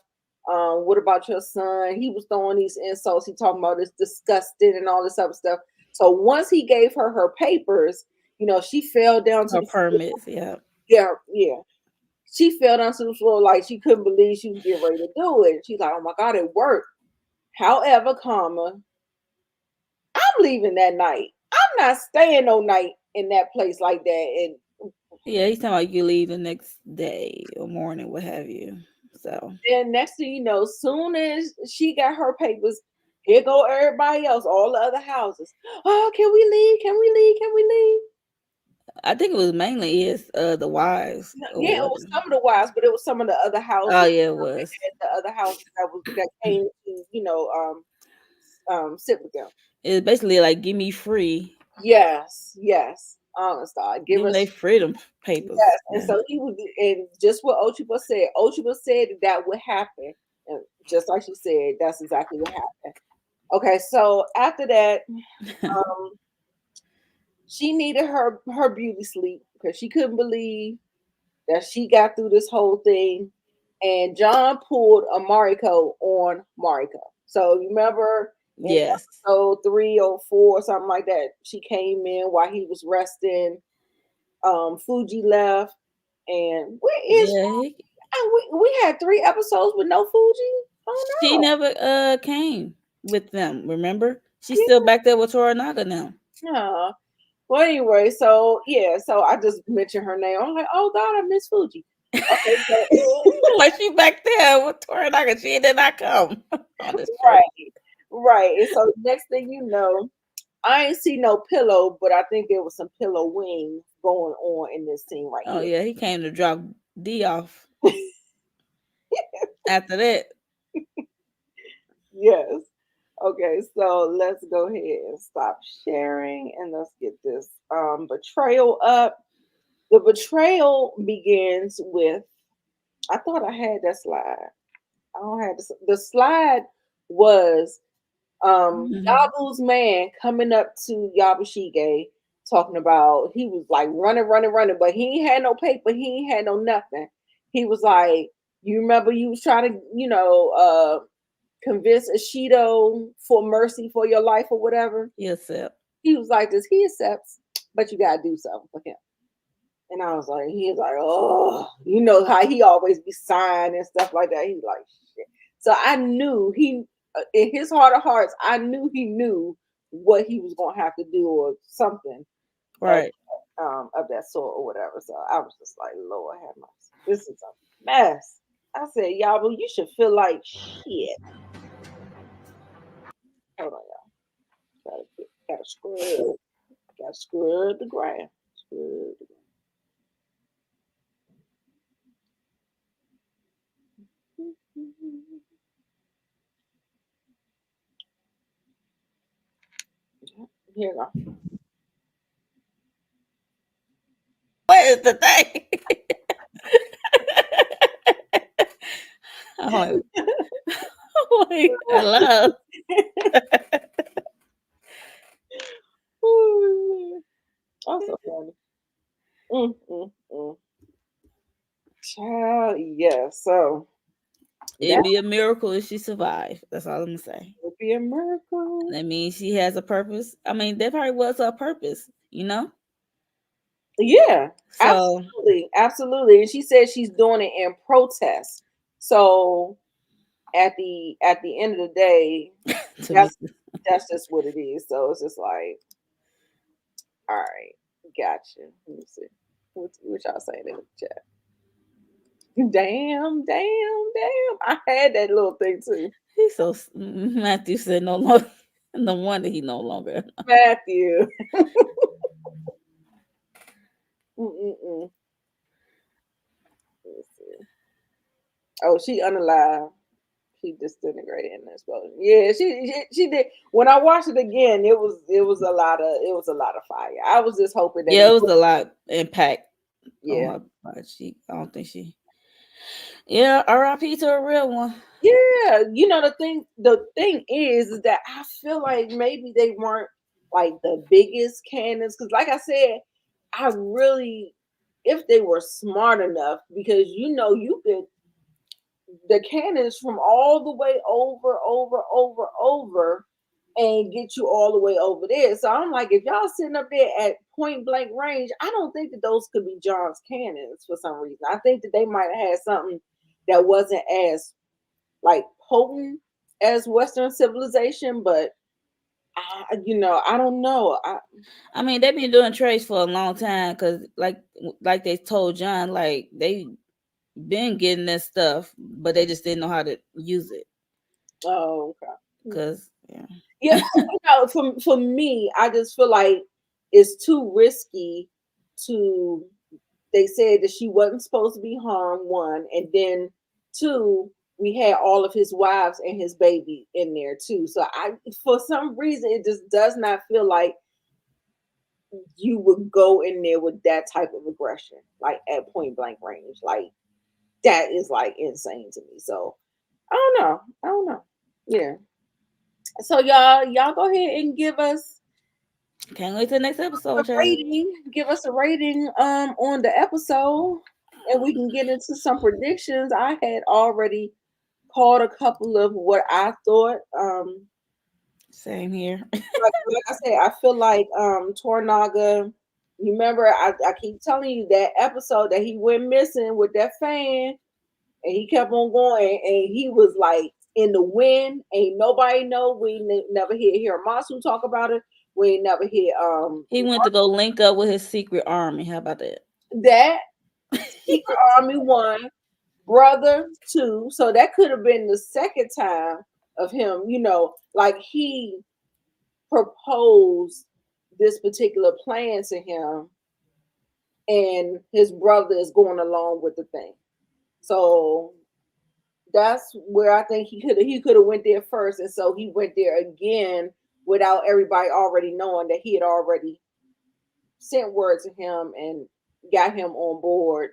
What about your son? He was throwing these insults. He talking about it's disgusting and all this other stuff. So once he gave her her papers, she fell down to her the permits. Floor. Yeah. She fell down to the floor like she couldn't believe she was getting ready to do it. She's like, oh my God, it worked. However, I'm leaving that night. I'm not staying no night in that place like that. And yeah, he's talking about you leave the next day or morning, what have you. So then next thing you know, soon as she got her papers, here go everybody else, all the other houses. Oh, can we leave? Can we leave? Can we leave? I think it was mainly the wives. Yeah, it was some of the wives, but it was some of the other houses. Oh yeah, it was the other houses that came to sit with them. It's basically like give me free. Yes, yes. Start give Give them us their freedom papers. yes. And Yeah. so he was, and just what Ochiba said that would happen, and just like she said, that's exactly what happened. Okay, so after that, um, she needed her beauty sleep because she couldn't believe that she got through this whole thing, and John pulled a Mariko on Mariko. So you remember in Yes. episode 3 or 4 or something like that, she came in while he was resting. Fuji left, and where is Yeah. we had 3 episodes with no Fuji? Oh She no. never came with them, remember? She's still Yeah. back there with Toranaga now. No. Well, anyway, so yeah, so I just mentioned her name. I'm like, oh God, I miss Fuji. Okay, so Like she back there with Toranaga. She did not come on this trip. right, right. And so next thing you know, I ain't see no pillow, but I think there was some pillow wings going on in this scene right Oh here. yeah, he came to drop D off after that. Yes. Okay, so let's go ahead and stop sharing and let's get this betrayal up. The betrayal begins with I thought I had that slide. I don't have this. The slide was Mhm. Yabu's man coming up to Yabushige talking about he was like running, running, running, but he ain't had no paper, he ain't had no nothing. He was like, you remember you was trying to, convince Ashido for mercy for your life or whatever. Yes, sir. He was like this, he accepts, but you gotta do something for him. And I was like, he was like, oh, you know how he always be signed and stuff like that. He's like, shit. So I knew in his heart of hearts, I knew he knew what he was gonna have to do or something of Right. of that sort or whatever. So I was just like, Lord have mercy, this is a mess. I said, y'all, but you should feel like shit. Hold on, y'all. Gotta scrub. Gotta scrub the ground. Scrub the ground. Here you go. What is the thing? I'm like, I'm like, hello. Ooh, also funny. Mm, mm, mm. Child, yeah. So It'd that be a miracle if she survived. That's all I'm gonna say. would be a miracle. That means she has a purpose. I mean, that probably was her purpose, you know? Yeah, So absolutely, absolutely. And she said she's doing it in protest. So at the end of the day, to me, that's that's just what it is. So it's just like, all right, gotcha. Let me see. What y'all saying in the chat? Damn, damn, damn. I had that little thing too. he's so Matthew said no longer. No wonder he no longer. Matthew. Mm-mm-mm. Let me see. Oh, she unalive. She disintegrated in the explosion. Yeah, she did. When I watched it again, it was a lot of fire. I was just hoping that Yeah, it it was would. a lot impact on Yeah, her. But I don't think she. Yeah, R.I.P. to a real one. yeah. The thing is that I feel like maybe they weren't like the biggest cannons because, like I said, I really, if they were smart enough, because you could the cannons from all the way over, and get you all the way over there. So I'm like, if y'all sitting up there at point blank range, I don't think that those could be John's cannons for some reason. I think that they might have had something that wasn't as like potent as Western civilization, but I don't know. I mean, they've been doing trades for a long time because, like they told John, like they been getting that stuff, but they just didn't know how to use it. Oh, okay. Cause yeah, Yeah, for me, I just feel like it's too risky to. They said that she wasn't supposed to be harmed, one, and then two, we had all of his wives and his baby in there too. So for some reason, it just does not feel like you would go in there with that type of aggression, like at point blank range. Like that is like insane to me. So I don't know. I don't know. Yeah. So y'all go ahead and give us Can't wait till the next a episode, child. rating. Give us a rating on the episode, and we can get into some predictions. I had already called a couple of what I thought. Same here. Like I said, I feel like Tornaga. You remember, I keep telling you that episode that he went missing with that fan, and he kept on going, and he was like in the wind. Ain't nobody know. We never hear Masu talk about it. We ain't never hear He went to go link up with his secret army. How about that? that Secret Army 1, Brother 2. So that could have been the second time of him, like he proposed this particular plan to him, and his brother is going along with the thing. So that's where I think he could have went there first, and so he went there again without everybody already knowing that he had already sent word to him and got him on board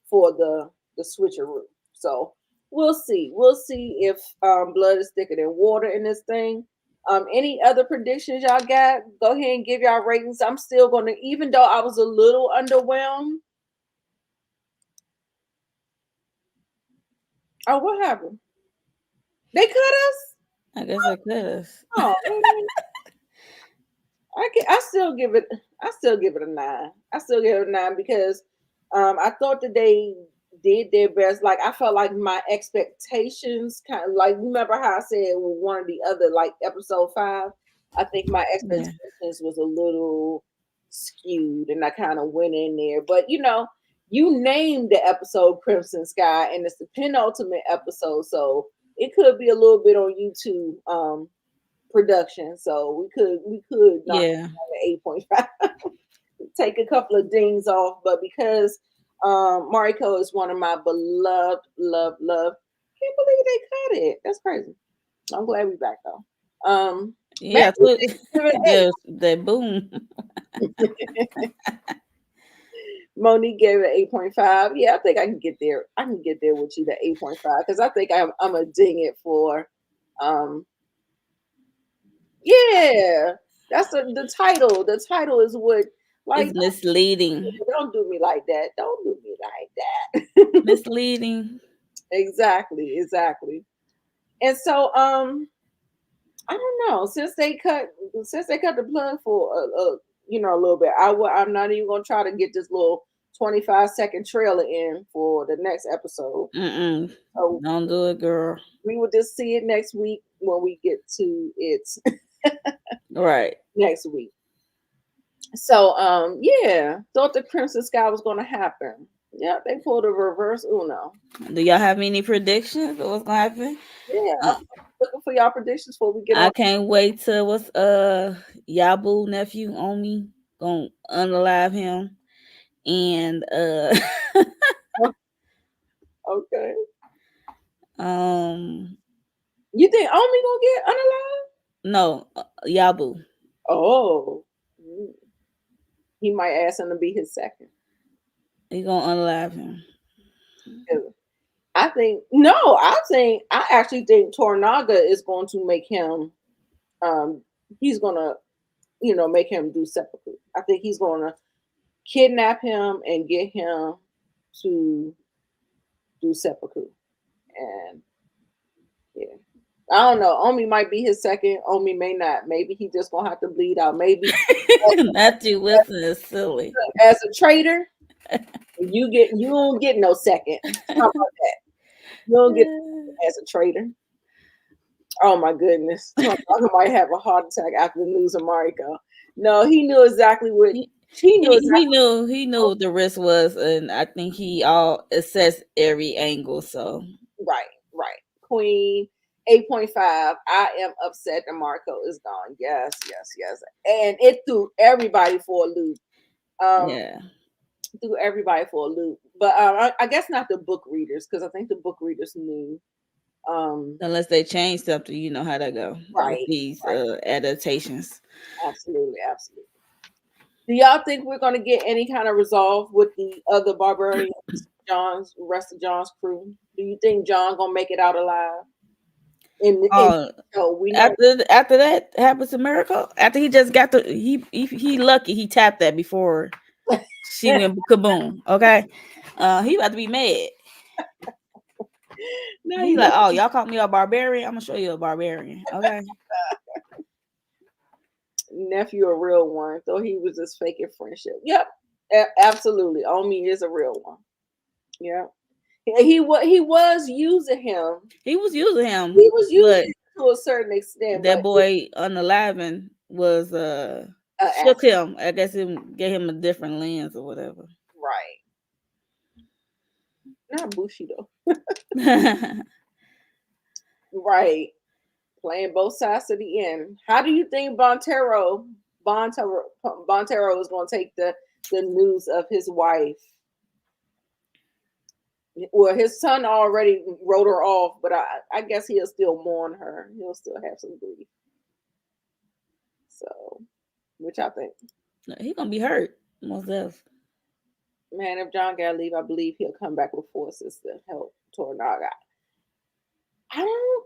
for the switcheroo. So we'll see. We'll see if blood is thicker than water in this thing. Any other predictions y'all got? Go ahead and give y'all ratings. I'm still gonna, even though I was a little underwhelmed. Oh, what happened? They cut us? I guess I could. Oh, I still give it a 9. I still give it a 9 because I thought that they did their best. Like I felt like my expectations kind of like, remember how I said with one of the other, like episode 5, I think my expectations was a little skewed, and I kind of went in there. But you named the episode Crimson Sky, and it's the penultimate episode, so it could be a little bit on YouTube production. So we could knock it down to 8.5. Take a couple of dings off, but because Mariko is one of my beloved, love, can't believe they cut it. That's crazy. I'm glad we back though. Yeah, that boom. Monique gave it 8.5. Yeah, I think I can get there. I can get there with you to 8.5 because I think I'm gonna ding it for yeah. That's the title. The title is what, like, it's misleading. Don't do me like that. Don't do me like that. Misleading. Exactly. And so I don't know. Since they cut the plug for a little bit, I'm not even gonna try to get this little 25-second trailer in for the next episode. So don't do it, girl. We will just see it next week when we get to it. Right. Next week. So yeah, thought the Crimson Sky was gonna happen. Yeah, they pulled a reverse Uno. Do y'all have any predictions of what's gonna happen? Yeah, I'm looking for y'all predictions before we get on. I can't wait till what's Yabu nephew on me gonna unalive him, and okay. You think Omi gonna get unalive? No, Yabu. Oh, he might ask him to be his second. He gonna unalive him. I actually think Tornaga is going to make him. He's gonna, make him do seppuku. I think he's gonna kidnap him and get him to do seppuku. And yeah, I don't know. Omi might be his second. Omi may not. Maybe he just gonna have to bleed out. Maybe Matthew Wilson is silly. As a traitor, you don't get no second. How about that? You don't get as a traitor. Oh my goodness. I might have a heart attack after the news of Mariko. No, he knew exactly what he knew. He knew what the risk was, and I think he all assessed every angle. So right. Queen 8.5. I am upset that Marco is gone. Yes. And it threw everybody for a loop. Threw everybody for a loop. But I guess not the book readers, because I think the book readers knew Unless they change something, you know how that go with Right, these right, adaptations. absolutely, absolutely. Do y'all think we're gonna get any kind of resolve with the other barbarians, John's rest of John's crew? Do you think John gonna make it out alive? In Oh, so we know, after that happens a miracle. After he just got the he lucky he tapped that before she went kaboom. Okay, he about to be mad. now He you like, know oh, y'all call me a barbarian. I'm gonna show you a barbarian. Okay. nephew a real one, though he was just faking friendship. Yep, absolutely. Omi is a real one. Yeah, he was using him. He was using him, He was using but him to a certain extent, but that boy unaliving was shook asset, him. I guess it gave him a different lens or whatever. right? Not Bushido, right? Playing both sides to the end. How do you think Bontero is going to take the news of his wife? Well, his son already wrote her off, but I guess he'll still mourn her. He'll still have some grief. So, which I think, He gonna be hurt most definitely. man, if John got to leave, I believe he'll come back with forces to help Tornaga. I don't,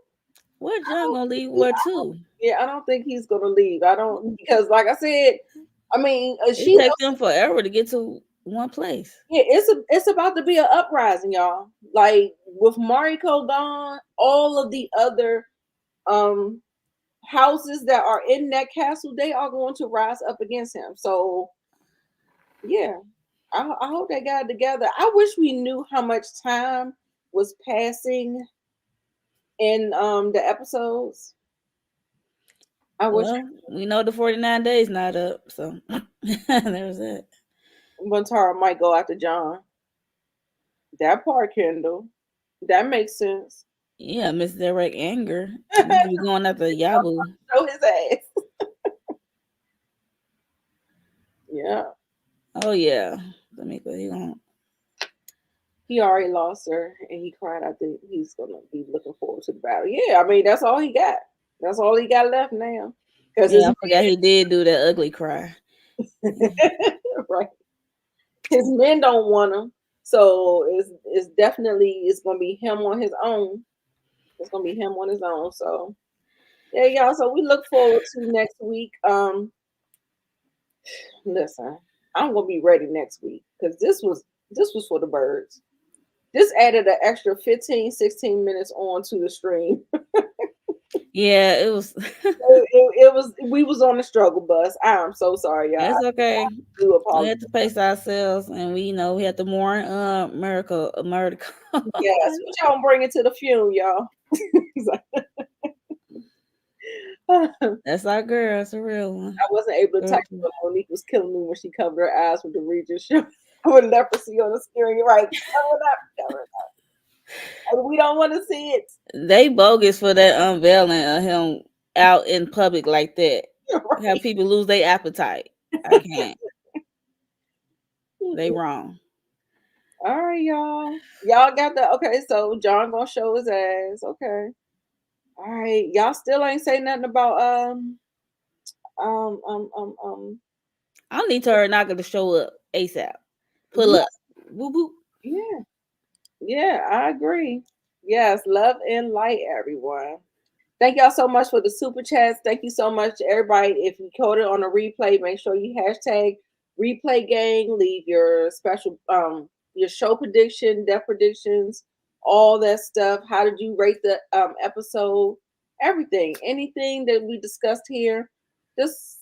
Where I John don't, gonna leave? yeah, Where to? I don't think he's gonna leave. I don't because, like I said, I mean, It Sheila. takes them forever to get to one place. Yeah, it's about to be an uprising, y'all. Like with Mariko gone, all of the other um houses that are in that castle, they are going to rise up against him. So yeah, I hope they got it together. I wish we knew how much time was passing in the episodes. I wish Well, we know the 49 days not up, so there's that. Montara might go after John. That part, Kendall. That makes sense. Yeah, Miss Direct Anger. You going after Yabu. Show his ass. Yeah. Oh yeah. Let me go. He gonna He already lost her and he cried. I think he's gonna be looking forward to the battle. Yeah, I mean that's all he got. That's all he got left now. Because his yeah, I forgot he did do that ugly cry. right, his men don't want him, so it's definitely it's gonna be him on his own. It's gonna be him on his own. So yeah, y'all. So we look forward to next week. Listen, I'm gonna be ready next week because this was for the birds. This added an extra 15, 16 minutes on to the stream. Yeah, it was It was we was on the struggle bus. I'm so sorry, y'all. it's I okay. do We apologize. had to pace ourselves and we we had to mourn miracle. Yes, what y'all bring it to the funeral, y'all. I That's our girl, it's a real one. wasn't able to Girl, type what Monique was killing me when she covered her eyes with the Regent show with leprosy on the screen. You're right. Cover it up. And we don't want to see it. they bogus for that unveiling of him out in public like that. Have Right. people lose their appetite. I can't. They wrong. All right, y'all. Y'all got the okay. So John gonna show his ass. Okay. All right. Y'all still ain't say nothing about um um um um. I need her not gonna show up ASAP. Pull Yeah, up. Whoop whoop. yeah, yeah. I agree. Yes, love and light, everyone. Thank y'all so much for the super chats. Thank you so much to everybody. If you caught it on a replay, make sure you hashtag replay gang. Leave your special your show prediction, death predictions, all that stuff. How did you rate the episode? Everything, anything that we discussed here, just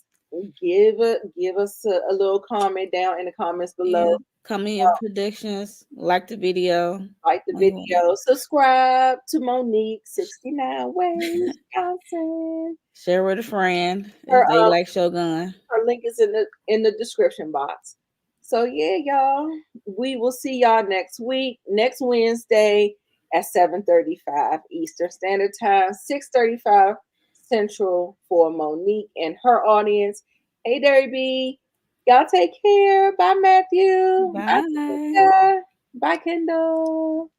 give us a little comment down in the comments below. Yeah. Comment your predictions. Like the video. Like the video, subscribe to Monique 69 Ways Johnson. Share with a friend Her if they like Shogun. her link is in the description box. So yeah, y'all. We will see y'all next week, next Wednesday at 7:35 Eastern Standard Time, 6:35 Central for Monique and her audience. Hey Derry B. Y'all take care. Bye, Matthew. Bye, Bye. Jessica. Bye, Kendall.